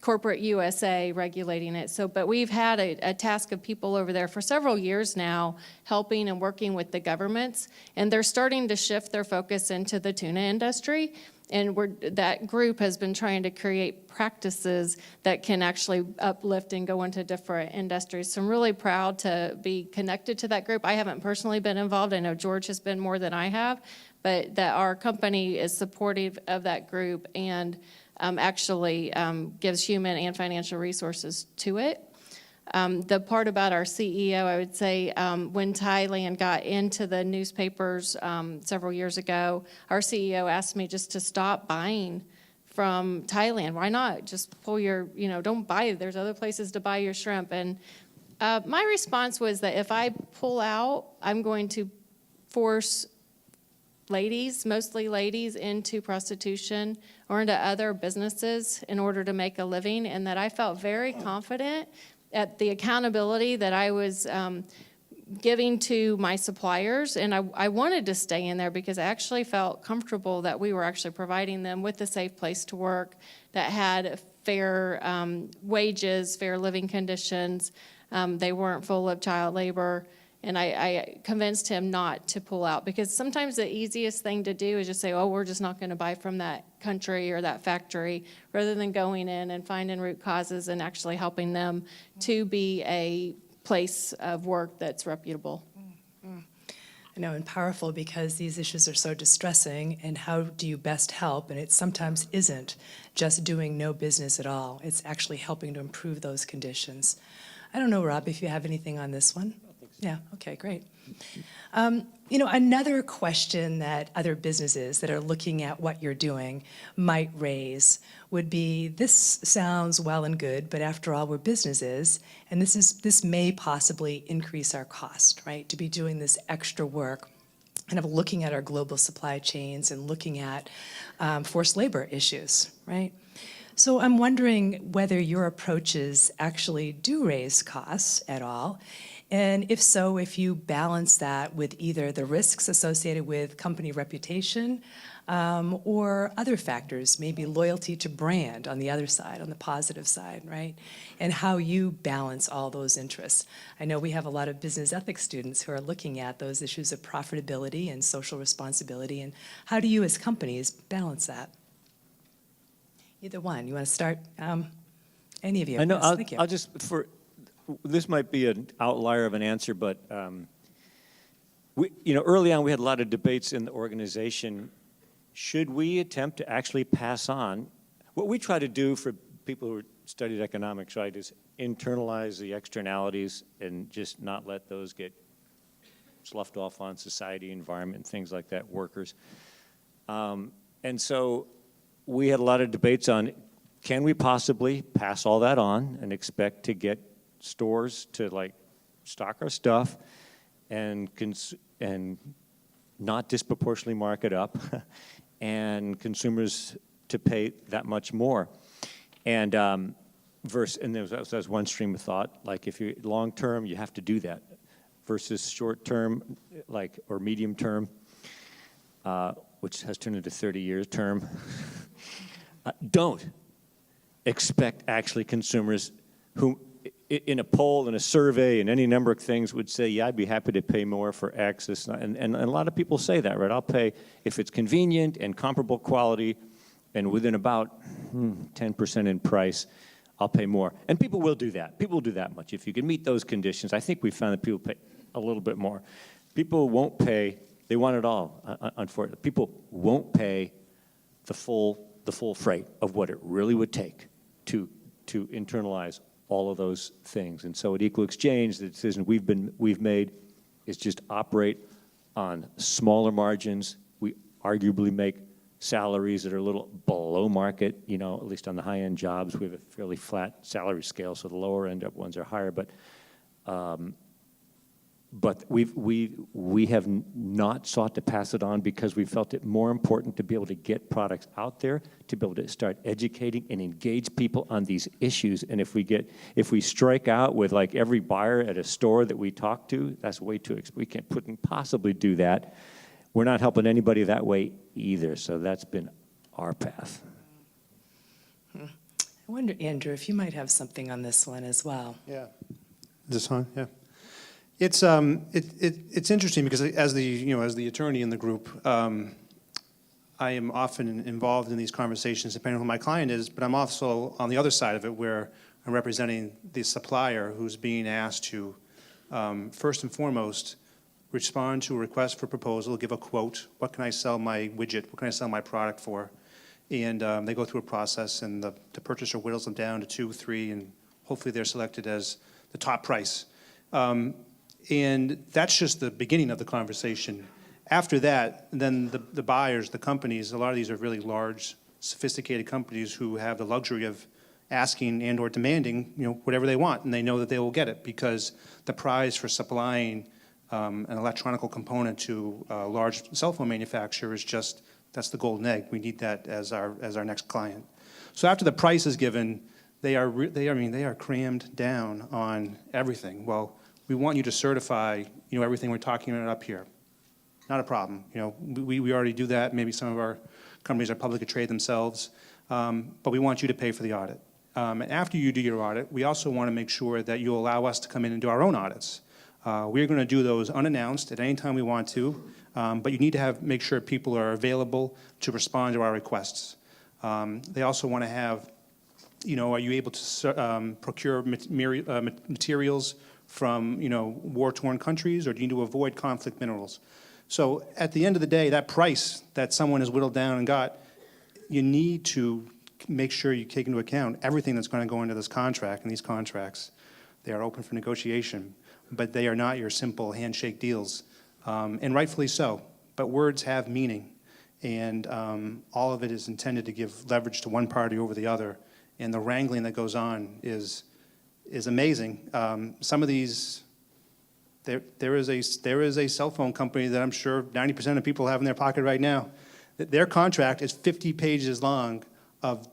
[SPEAKER 4] corporate USA regulating it. But we've had a task of people over there for several years now, helping and working with the governments, and they're starting to shift their focus into the tuna industry. And that group has been trying to create practices that can actually uplift and go into different industries. So I'm really proud to be connected to that group. I haven't personally been involved. I know George has been more than I have, but that our company is supportive of that group and actually gives human and financial resources to it. The part about our CEO, I would say, when Thailand got into the newspapers several years ago, our CEO asked me just to stop buying from Thailand. Why not? Just pull your, don't buy. There's other places to buy your shrimp. And my response was that if I pull out, I'm going to force ladies, mostly ladies, into prostitution or into other businesses in order to make a living, and that I felt very confident at the accountability that I was giving to my suppliers, and I wanted to stay in there because I actually felt comfortable that we were actually providing them with a safe place to work that had fair wages, fair living conditions. They weren't full of child labor, and I convinced him not to pull out, because sometimes the easiest thing to do is just say, oh, we're just not going to buy from that country or that factory, rather than going in and finding root causes and actually helping them to be a place of work that's reputable.
[SPEAKER 3] I know, and powerful, because these issues are so distressing, and how do you best help? And it sometimes isn't just doing no business at all. It's actually helping to improve those conditions. I don't know, Rob, if you have anything on this one. Yeah, okay, great. Another question that other businesses that are looking at what you're doing might raise would be, this sounds well and good, but after all, we're businesses, and this may possibly increase our cost, right? To be doing this extra work, kind of looking at our global supply chains and looking at forced labor issues, right? So I'm wondering whether your approaches actually do raise costs at all. And if so, if you balance that with either the risks associated with company reputation or other factors, maybe loyalty to brand on the other side, on the positive side, right? And how you balance all those interests. I know we have a lot of business ethics students who are looking at those issues of profitability and social responsibility, and how do you as companies balance that? Either one. You want to start? Any of you?
[SPEAKER 6] I know,
[SPEAKER 3] Yes, thank you.
[SPEAKER 6] I'll just, this might be an outlier of an answer, but early on, we had a lot of debates in the organization. Should we attempt to actually pass on? What we try to do for people who studied economics, right, is internalize the externalities and just not let those get sloughed off on society, environment, things like that, workers. And so we had a lot of debates on, can we possibly pass all that on and expect to get stores to like stock our stuff and not disproportionately mark it up and consumers to pay that much more? And and that was one stream of thought, like if you're long term, you have to do that, versus short term, like, or medium term, which has turned into 30-year term. Don't expect actually consumers who, in a poll, in a survey, in any number of things, would say, yeah, I'd be happy to pay more for X. And a lot of people say that, right? I'll pay if it's convenient and comparable quality and within about 10% in price, I'll pay more. And people will do that. People will do that much. If you can meet those conditions, I think we found that people pay a little bit more. People won't pay, they want it all, unfortunately. People won't pay the full freight of what it really would take to internalize all of those things. And so at Equal Exchange, the decision we've made is just operate on smaller margins. We arguably make salaries that are a little below market, at least on the high-end jobs. We have a fairly flat salary scale, so the lower end up ones are higher. But we have not sought to pass it on because we felt it more important to be able to get products out there, to be able to start educating and engage people on these issues. And if we strike out with like every buyer at a store that we talk to, that's way too we couldn't possibly do that. We're not helping anybody that way either. So that's been our path.
[SPEAKER 3] I wonder, Andrew, if you might have something on this one as well.
[SPEAKER 2] Yeah. Is this on? Yeah. It's interesting because as the attorney in the group, I am often involved in these conversations depending on who my client is, but I'm also on the other side of it where I'm representing the supplier who's being asked to, first and foremost, respond to a request for proposal, give a quote, what can I sell my widget, what can I sell my product for? And they go through a process, and the purchaser whittles them down to 2, 3, and hopefully they're selected as the top price. And that's just the beginning of the conversation. After that, then the buyers, the companies, a lot of these are really large, sophisticated companies who have the luxury of asking and or demanding, whatever they want, and they know that they will get it because the prize for supplying an electronic component to a large cell phone manufacturer is just, that's the golden egg. We need that as our next client. So after the price is given, they are crammed down on everything. Well, we want you to certify, everything we're talking about up here. Not a problem. We already do that. Maybe some of our companies are publicly traded themselves, but we want you to pay for the audit. And after you do your audit, we also want to make sure that you allow us to come in and do our own audits. We're going to do those unannounced at any time we want to, but you need to make sure people are available to respond to our requests. They also want to have, are you able to procure materials from, war-torn countries, or do you need to avoid conflict minerals? So at the end of the day, that price that someone has whittled down and got, you need to make sure you take into account everything that's going to go into this contract, and these contracts, they are open for negotiation, but they are not your simple handshake deals, and rightfully so. But words have meaning, and all of it is intended to give leverage to one party over the other, and the wrangling that goes on is amazing. Some of these, there is a cell phone company that I'm sure 90% of people have in their pocket right now. Their contract is 50 pages long of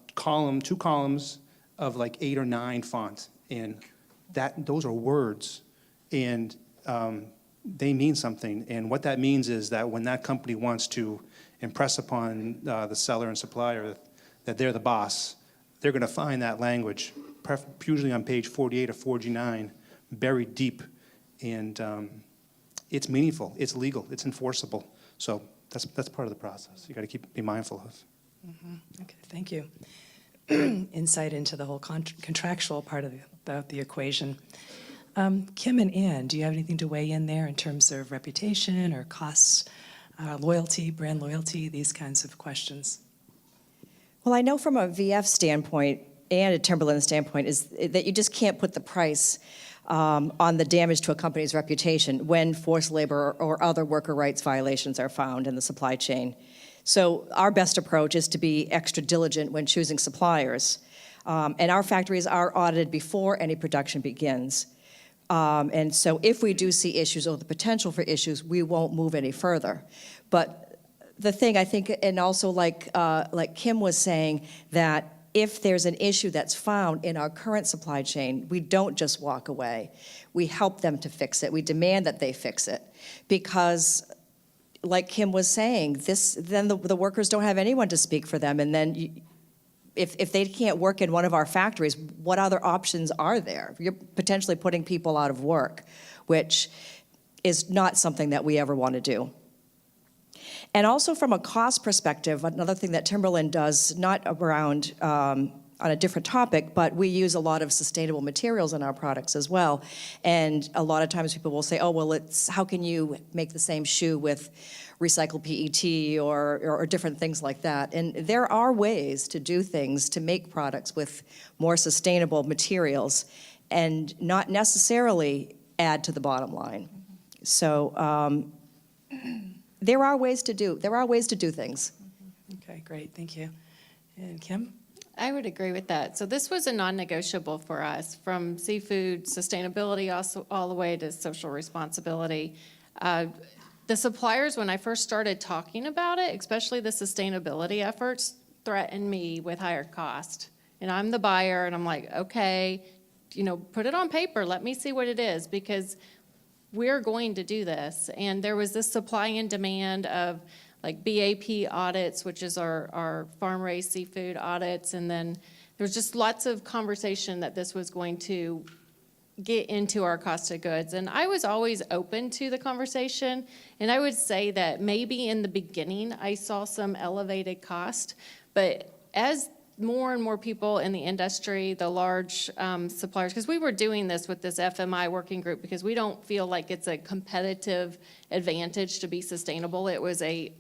[SPEAKER 2] two columns of like 8 or 9 font, and those are words, and they mean something. And what that means is that when that company wants to impress upon the seller and supplier that they're the boss, they're going to find that language, usually on page 48 or 49, buried deep, and it's meaningful, it's legal, it's enforceable. So that's part of the process. You got to be mindful of.
[SPEAKER 3] Mm-hmm. Okay, thank you. insight into the whole contractual part of the equation. Kim and Ann, do you have anything to weigh in there in terms of reputation or costs, loyalty, brand loyalty, these kinds of questions?
[SPEAKER 5] Well, I know from a VF standpoint and a Timberland standpoint is that you just can't put the price on the damage to a company's reputation when forced labor or other worker rights violations are found in the supply chain. So our best approach is to be extra diligent when choosing suppliers. And our factories are audited before any production begins. And so if we do see issues or the potential for issues, we won't move any further. But the thing I think, and also like Kim was saying, that if there's an issue that's found in our current supply chain, we don't just walk away. We help them to fix it. We demand that they fix it. Because, like Kim was saying, then the workers don't have anyone to speak for them. And then if they can't work in one of our factories, what other options are there? You're potentially putting people out of work, which is not something that we ever want to do. And also from a cost perspective, another thing that Timberland does, not around on a different topic, but we use a lot of sustainable materials in our products as well. And a lot of times people will say, oh, well, how can you make the same shoe with recycled PET or different things like that? And there are ways to do things to make products with more sustainable materials and not necessarily add to the bottom line. So there are ways to do things.
[SPEAKER 3] Okay, great, thank you. And Kim?
[SPEAKER 4] I would agree with that. So this was a non-negotiable for us, from seafood sustainability also all the way to social responsibility. The suppliers, when I first started talking about it, especially the sustainability efforts, threatened me with higher cost. And I'm the buyer, and I'm like, okay, put it on paper. Let me see what it is, because we're going to do this. And there was this supply and demand of like BAP audits, which is our farm-raised seafood audits. And then there was just lots of conversation that this was going to get into our cost of goods. And I was always open to the conversation. And I would say that maybe in the beginning, I saw some elevated cost. But as more and more people in the industry, the large suppliers, because we were doing this with this FMI working group because we don't feel like it's a competitive advantage to be sustainable. It was a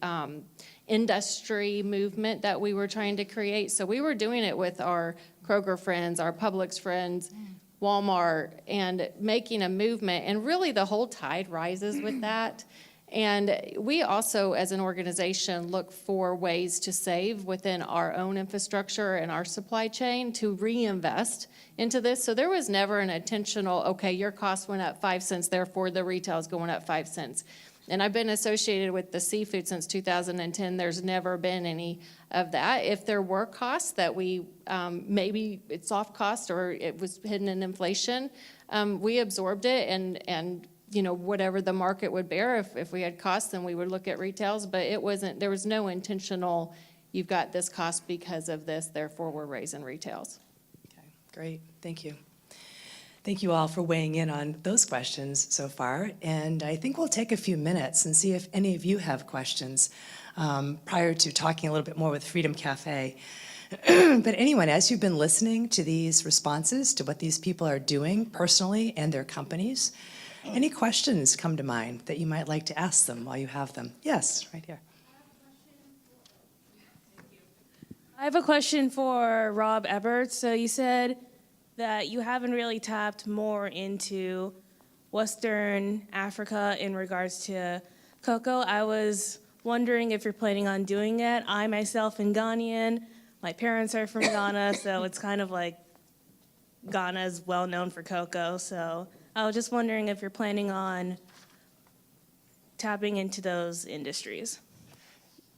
[SPEAKER 4] industry movement that we were trying to create. So we were doing it with our Kroger friends, our Publix friends, Walmart, and making a movement. And really the whole tide rises with that. And we also, as an organization, look for ways to save within our own infrastructure and our supply chain to reinvest into this. So there was never an intentional, okay, your cost went up 5 cents, therefore the retail is going up 5 cents. And I've been associated with the seafood since 2010. There's never been any of that. If there were costs that we, maybe it's soft cost or it was hidden in inflation, we absorbed it and whatever the market would bear. If we had costs, then we would look at retails, but there was no intentional, you've got this cost because of this, therefore we're raising retails.
[SPEAKER 3] Okay, great, thank you. Thank you all for weighing in on those questions so far. And I think we'll take a few minutes and see if any of you have questions prior to talking a little bit more with Freedom Cafe. But anyone, as you've been listening to these responses to what these people are doing personally and their companies, any questions come to mind that you might like to ask them while you have them? Yes, right here.
[SPEAKER 7] I have a question for Rob Everett. So you said that you haven't really tapped more into Western Africa in regards to cocoa. I was wondering if you're planning on doing it. I myself am Ghanaian. My parents are from Ghana, so it's kind of like Ghana is well known for cocoa. So I was just wondering if you're planning on tapping into those industries.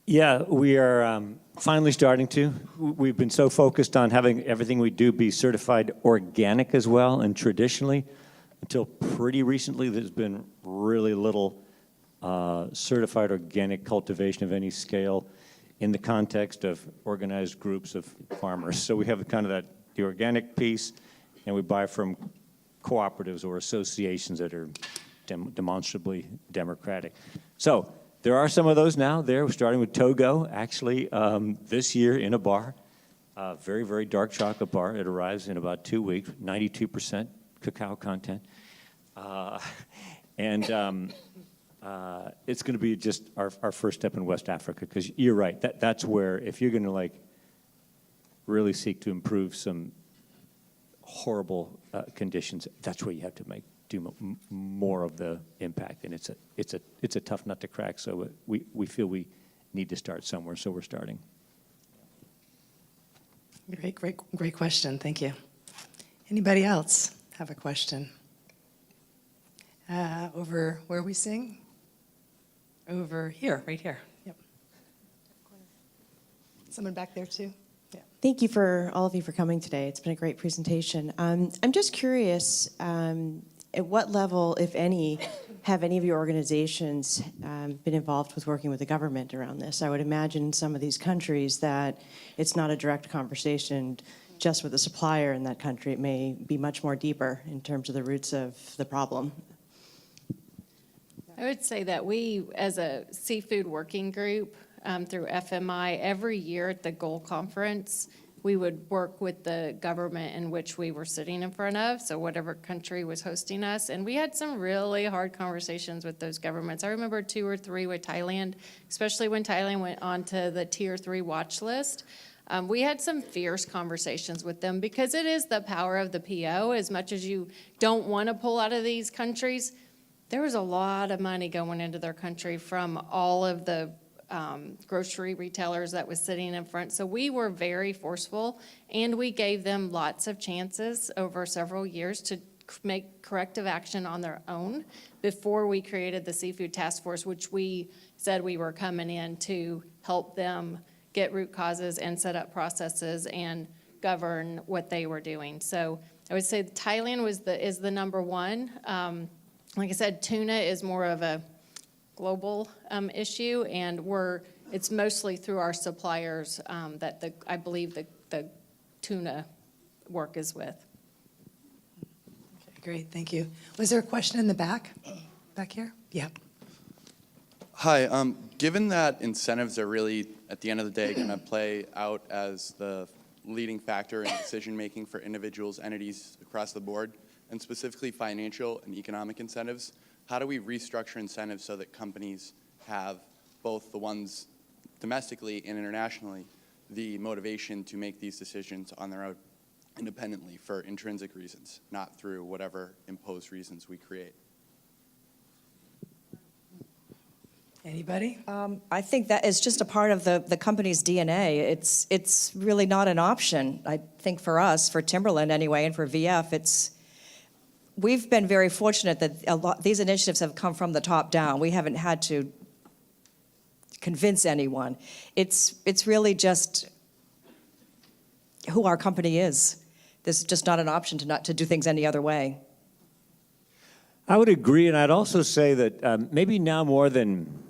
[SPEAKER 6] Yeah, we are finally starting to. We've been so focused on having everything we do be certified organic as well, and traditionally, until pretty recently, there's been really little certified organic cultivation of any scale in the context of organized groups of farmers. So we have kind of the organic piece, and we buy from cooperatives or associations that are demonstrably democratic. So there are some of those now there. We're starting with Togo, actually, this year in a bar. Very, very dark chocolate bar. It arrives in about 2 weeks, 92% cacao content. And it's going to be just our first step in West Africa, because you're right. That's where, if you're going to like really seek to improve some horrible conditions, that's where you have to do more of the impact. And it's a tough nut to crack. So we feel we need to start somewhere. So we're starting.
[SPEAKER 3] Great question. Thank you. Anybody else have a question? Over where are we sitting? Over here, right here. Yep. Someone back there too? Yeah.
[SPEAKER 8] Thank you for all of you for coming today. It's been a great presentation. I'm just curious, at what level, if any, have any of your organizations been involved with working with the government around this? I would imagine in some of these countries that it's not a direct conversation just with the supplier in that country. It may be much more deeper in terms of the roots of the problem.
[SPEAKER 4] I would say that we, as a seafood working group through FMI, every year at the Goal Conference, we would work with the government in which we were sitting in front of, so whatever country was hosting us. And we had some really hard conversations with those governments. I remember 2 or 3 with Thailand, especially when Thailand went onto the Tier 3 watch list. We had some fierce conversations with them because it is the power of the PO. As much as you don't want to pull out of these countries, there was a lot of money going into their country from all of the grocery retailers that was sitting in front. So we were very forceful, and we gave them lots of chances over several years to make corrective action on their own before we created the Seafood Task Force, which we said we were coming in to help them get root causes and set up processes and govern what they were doing. So I would say Thailand is the number one. Like I said, tuna is more of a global issue, and it's mostly through our suppliers that I believe the tuna work is with.
[SPEAKER 3] Okay, great, thank you. Was there a question in the back? Back here? Yeah.
[SPEAKER 9] Hi, given that incentives are really, at the end of the day, going to play out as the leading factor in decision-making for individuals, entities across the board, and specifically financial and economic incentives, how do we restructure incentives so that companies have, both the ones domestically and internationally, the motivation to make these decisions on their own independently for intrinsic reasons, not through whatever imposed reasons we create?
[SPEAKER 3] Anybody?
[SPEAKER 5] I think that is just a part of the company's DNA. It's really not an option. I think for us, for Timberland anyway, and for VF, we've been very fortunate that these initiatives have come from the top down. We haven't had to convince anyone. It's really just who our company is. There's just not an option to do things any other way.
[SPEAKER 6] I would agree, and I'd also say that maybe now more than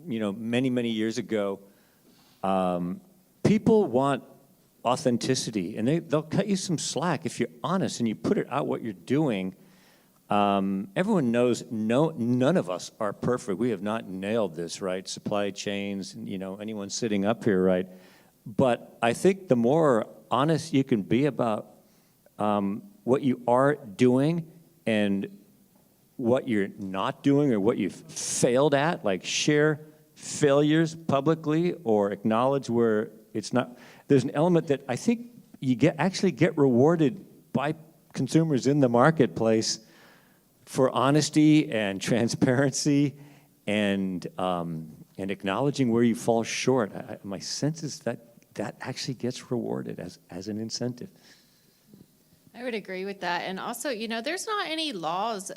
[SPEAKER 6] many, many years ago, people want authenticity, and they'll cut you some slack if you're honest and you put it out what you're doing. Everyone knows none of us are perfect. We have not nailed this, right? Supply chains, anyone sitting up here, right? But I think the more honest you can be about what you are doing and what you're not doing or what you've failed at, like share failures publicly or acknowledge where it's not. There's an element that I think you actually get rewarded by consumers in the marketplace for honesty and transparency and acknowledging where you fall short. My sense is that actually gets rewarded as an incentive.
[SPEAKER 4] I would agree with that. And also, there's not any laws.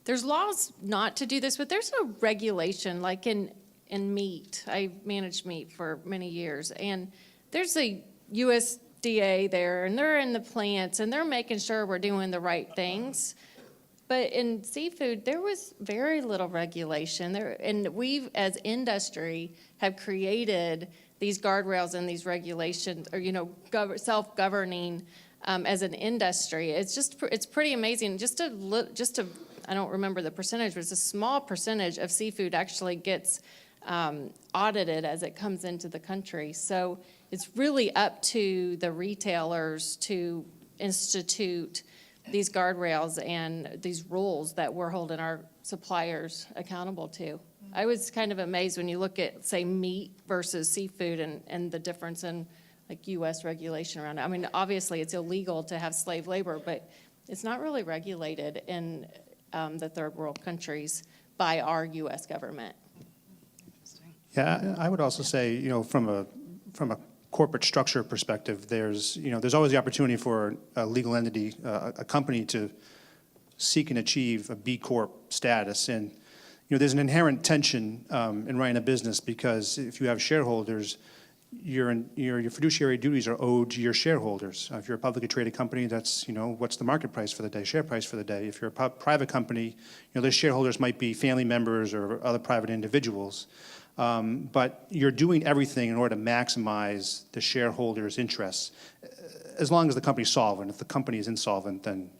[SPEAKER 4] There's laws not to do this, but there's no regulation. Like in meat, I managed meat for many years, and there's a USDA there, and they're in the plants, and they're making sure we're doing the right things. But in seafood, there was very little regulation there, and we, as industry, have created these guardrails and these regulations, or self-governing. As an industry, it's pretty amazing. Just to I don't remember the percentage, but it's a small percentage of seafood actually gets audited as it comes into the country. So it's really up to the retailers to institute these guardrails and these rules that we're holding our suppliers accountable to. I was kind of amazed when you look at, say, meat versus seafood and the difference in like U.S. regulation around it. I mean, obviously it's illegal to have slave labor, but it's not really regulated in the third world countries by our U.S. government.
[SPEAKER 2] Yeah, I would also say, from a corporate structure perspective, there's always the opportunity for a legal entity, a company to seek and achieve a B Corp status. And, there's an inherent tension in running a business, because if you have shareholders, your fiduciary duties are owed to your shareholders. If you're a publicly traded company, that's, what's the market price for the day, share price for the day. If you're a private company, those shareholders might be family members or other private individuals. But you're doing everything in order to maximize the shareholders' interests, as long as the company's solvent. If the company is insolvent, then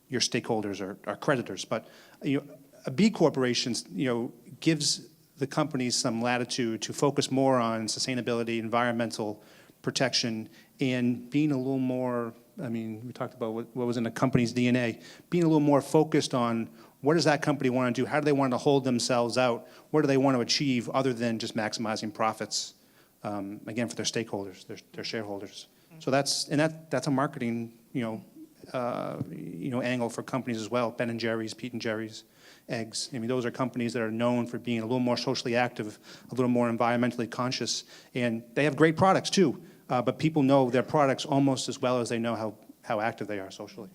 [SPEAKER 2] your stakeholders are creditors. But a B corporation, gives the companies some latitude to focus more on sustainability, environmental protection, and being a little more, we talked about what was in the company's DNA, being a little more focused on what does that company want to do, how do they want to hold themselves out, what do they want to achieve other than just maximizing profits, again, for their stakeholders, their shareholders. So that's a marketing, angle for companies as well. Ben & Jerry's, Pete & Jerry's, Eggs. Those are companies that are known for being a little more socially active, a little more environmentally conscious, and they have great products too. But people know their products almost as well as they know how active they are socially.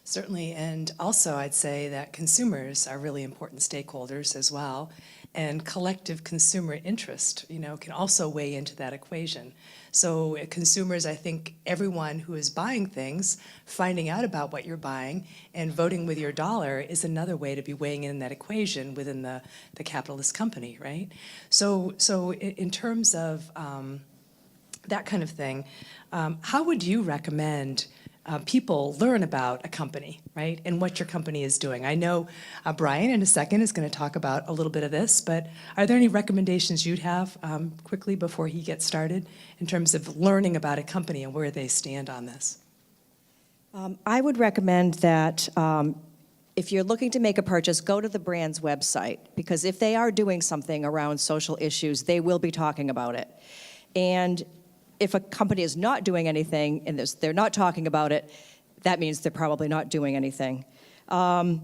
[SPEAKER 3] Certainly, and also I'd say that consumers are really important stakeholders as well, and collective consumer interest, can also weigh into that equation. So consumers, I think everyone who is buying things, finding out about what you're buying and voting with your dollar is another way to be weighing in that equation within the capitalist company, right? So in terms of that kind of thing, how would you recommend people learn about a company, right, and what your company is doing? I know Brian in a second is going to talk about a little bit of this, but are there any recommendations you'd have quickly before he gets started in terms of learning about a company and where they stand on this?
[SPEAKER 5] I would recommend that if you're looking to make a purchase, go to the brand's website, because if they are doing something around social issues, they will be talking about it. And if a company is not doing anything and they're not talking about it, that means they're probably not doing anything. And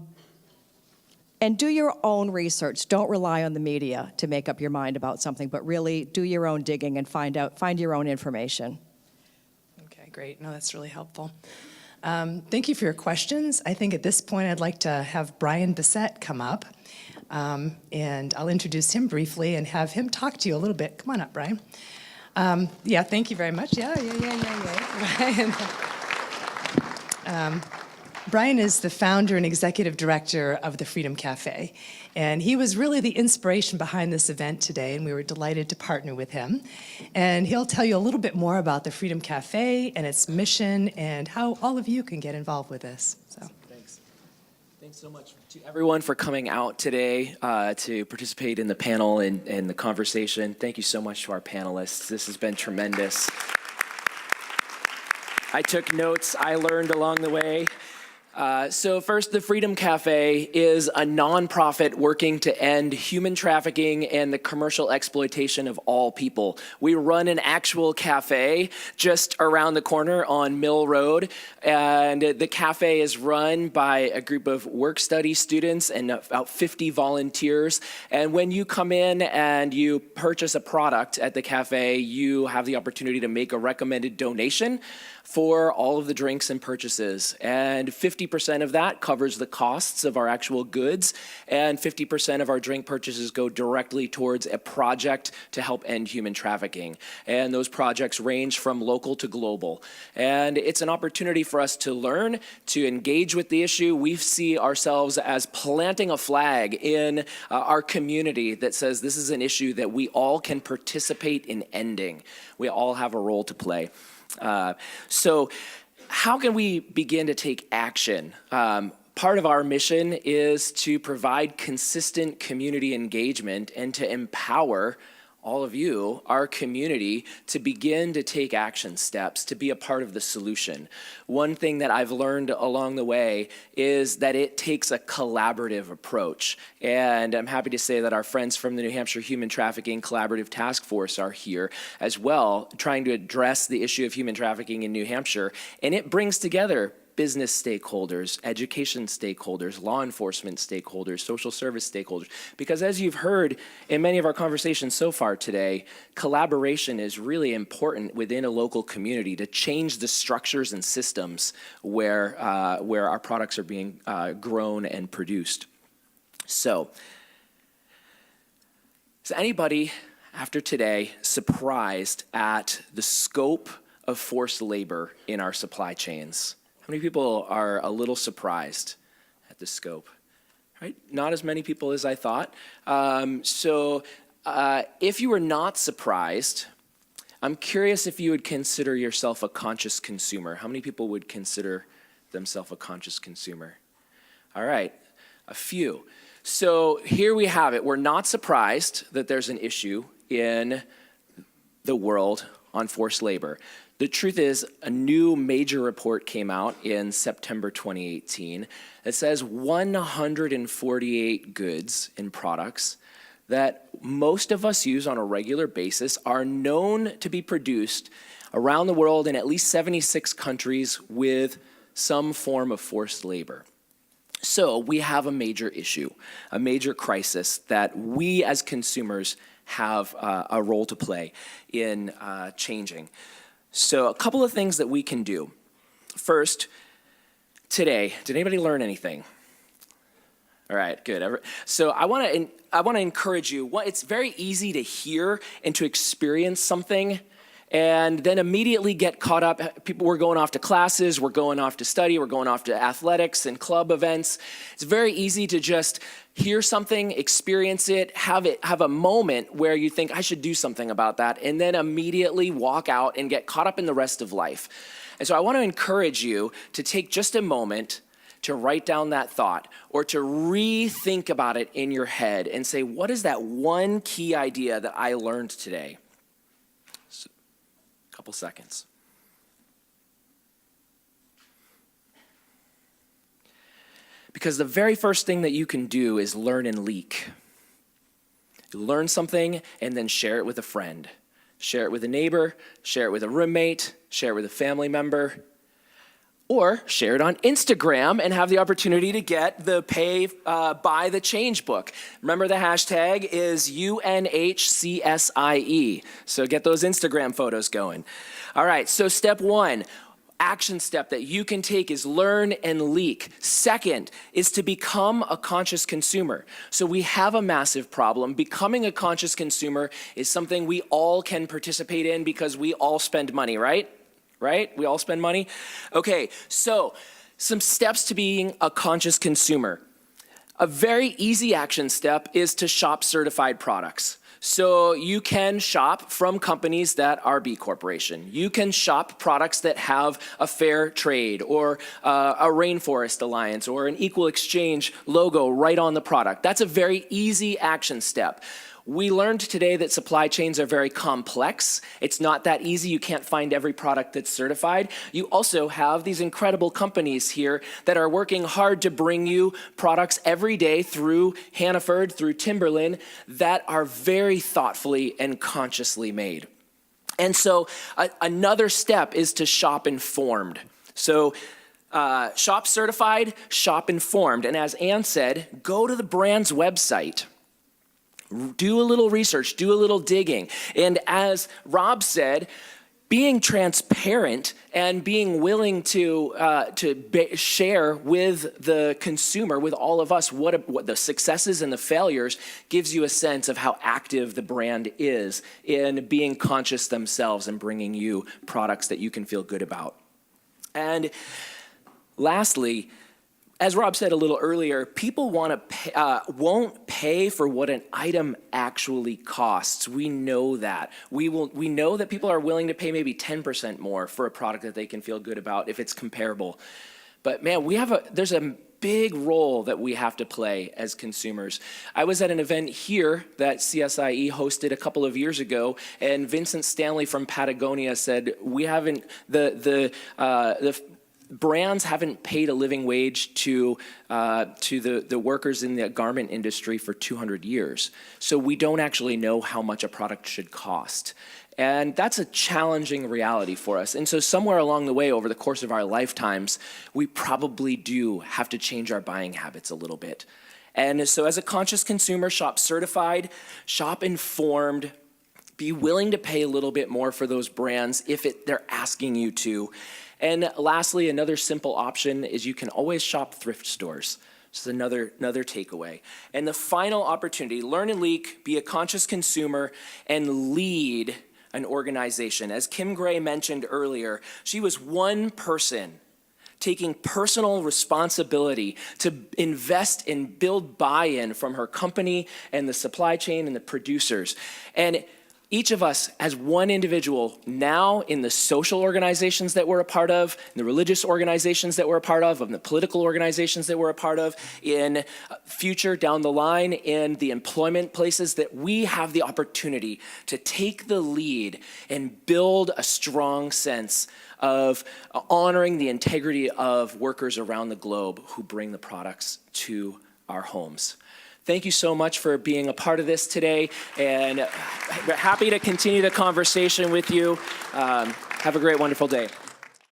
[SPEAKER 5] do your own research. Don't rely on the media to make up your mind about something, but really do your own digging and find your own information.
[SPEAKER 3] Okay, great. No, that's really helpful. Thank you for your questions. I think at this point I'd like to have Brian Bissett come up, and I'll introduce him briefly and have him talk to you a little bit. Come on up, Brian. Yeah, thank you very much. Yeah. Brian is the founder and executive director of the Freedom Cafe, and he was really the inspiration behind this event today, and we were delighted to partner with him. And he'll tell you a little bit more about the Freedom Cafe and its mission and how all of you can get involved with this. So.
[SPEAKER 10] Thanks so much to everyone for coming out today to participate in the panel and the conversation. Thank you so much to our panelists. This has been tremendous. I took notes. I learned along the way. So first, the Freedom Cafe is a nonprofit working to end human trafficking and the commercial exploitation of all people. We run an actual cafe just around the corner on Mill Road, and the cafe is run by a group of work-study students and about 50 volunteers. And when you come in and you purchase a product at the cafe, you have the opportunity to make a recommended donation for all of the drinks and purchases. And 50% of that covers the costs of our actual goods, and 50% of our drink purchases go directly towards a project to help end human trafficking. And those projects range from local to global. And it's an opportunity for us to learn, to engage with the issue. We see ourselves as planting a flag in our community that says this is an issue that we all can participate in ending. We all have a role to play. So how can we begin to take action? part of our mission is to provide consistent community engagement and to empower all of you, our community, to begin to take action steps, to be a part of the solution. One thing that I've learned along the way is that it takes a collaborative approach. And I'm happy to say that our friends from the New Hampshire Human Trafficking Collaborative Task Force are here as well, trying to address the issue of human trafficking in New Hampshire. And it brings together business stakeholders, education stakeholders, law enforcement stakeholders, social service stakeholders. Because as you've heard in many of our conversations so far today, collaboration is really important within a local community to change the structures and systems where our products are being grown and produced. So, is anybody after today surprised at the scope of forced labor in our supply chains? How many people are a little surprised at the scope? Right? Not as many people as I thought. If you were not surprised, I'm curious if you would consider yourself a conscious consumer. How many people would consider themselves a conscious consumer? All right, a few. So here we have it. We're not surprised that there's an issue in the world on forced labor. The truth is, a new major report came out in September 2018 that says 148 goods and products that most of us use on a regular basis are known to be produced around the world in at least 76 countries with some form of forced labor. So we have a major issue, a major crisis that we as consumers have a role to play in changing. So a couple of things that we can do. First, today, did anybody learn anything? All right, good. Everett. So I want to encourage you. It's very easy to hear and to experience something and then immediately get caught up. We're going off to classes, we're going off to study, we're going off to athletics and club events. It's very easy to just hear something, experience it, have a moment where you think, I should do something about that, and then immediately walk out and get caught up in the rest of life. And so I want to encourage you to take just a moment to write down that thought or to rethink about it in your head and say, what is that one key idea that I learned today? Couple seconds. Because the very first thing that you can do is learn and leak. You learn something and then share it with a friend. Share it with a neighbor, share it with a roommate, share it with a family member, or share it on Instagram and have the opportunity to get the Buy the Change book. Remember the hashtag is UNHCSIE. So get those Instagram photos going. All right, so step one, action step that you can take is learn and leak. Second is to become a conscious consumer. So we have a massive problem. Becoming a conscious consumer is something we all can participate in because we all spend money, right? Right? We all spend money? Okay, so some steps to being a conscious consumer. A very easy action step is to shop certified products. So you can shop from companies that are B Corporation. You can shop products that have a fair trade or a Rainforest Alliance or an Equal Exchange logo right on the product. That's a very easy action step. We learned today that supply chains are very complex. It's not that easy. You can't find every product that's certified. You also have these incredible companies here that are working hard to bring you products every day through Hannaford, through Timberland, that are very thoughtfully and consciously made. And so another step is to shop informed. So shop certified, shop informed. And as Ann said, go to the brand's website. Do a little research, do a little digging. And as Rob said, being transparent and being willing to share with the consumer, with all of us, what the successes and the failures gives you a sense of how active the brand is in being conscious themselves and bringing you products that you can feel good about. And lastly, as Rob said a little earlier, people won't pay for what an item actually costs. We know that. We know that people are willing to pay maybe 10% more for a product that they can feel good about if it's comparable. But man, there's a big role that we have to play as consumers. I was at an event here that CSIE hosted a couple of years ago, and Vincent Stanley from Patagonia said, the brands haven't paid a living wage to the workers in the garment industry for 200 years. So we don't actually know how much a product should cost. And that's a challenging reality for us. And so somewhere along the way, over the course of our lifetimes, we probably do have to change our buying habits a little bit. And so as a conscious consumer, shop certified, shop informed, be willing to pay a little bit more for those brands if they're asking you to. And lastly, another simple option is you can always shop thrift stores. This is another takeaway. And the final opportunity, learn and leak, be a conscious consumer, and lead an organization. As Kim Gray mentioned earlier, she was one person taking personal responsibility to invest and build buy-in from her company and the supply chain and the producers. And each of us as one individual now in the social organizations that we're a part of, in the religious organizations that we're a part of the political organizations that we're a part of, in future down the line, in the employment places, that we have the opportunity to take the lead and build a strong sense of honoring the integrity of workers around the globe who bring the products to our homes. Thank you so much for being a part of this today, and happy to continue the conversation with you. Have a great, wonderful day.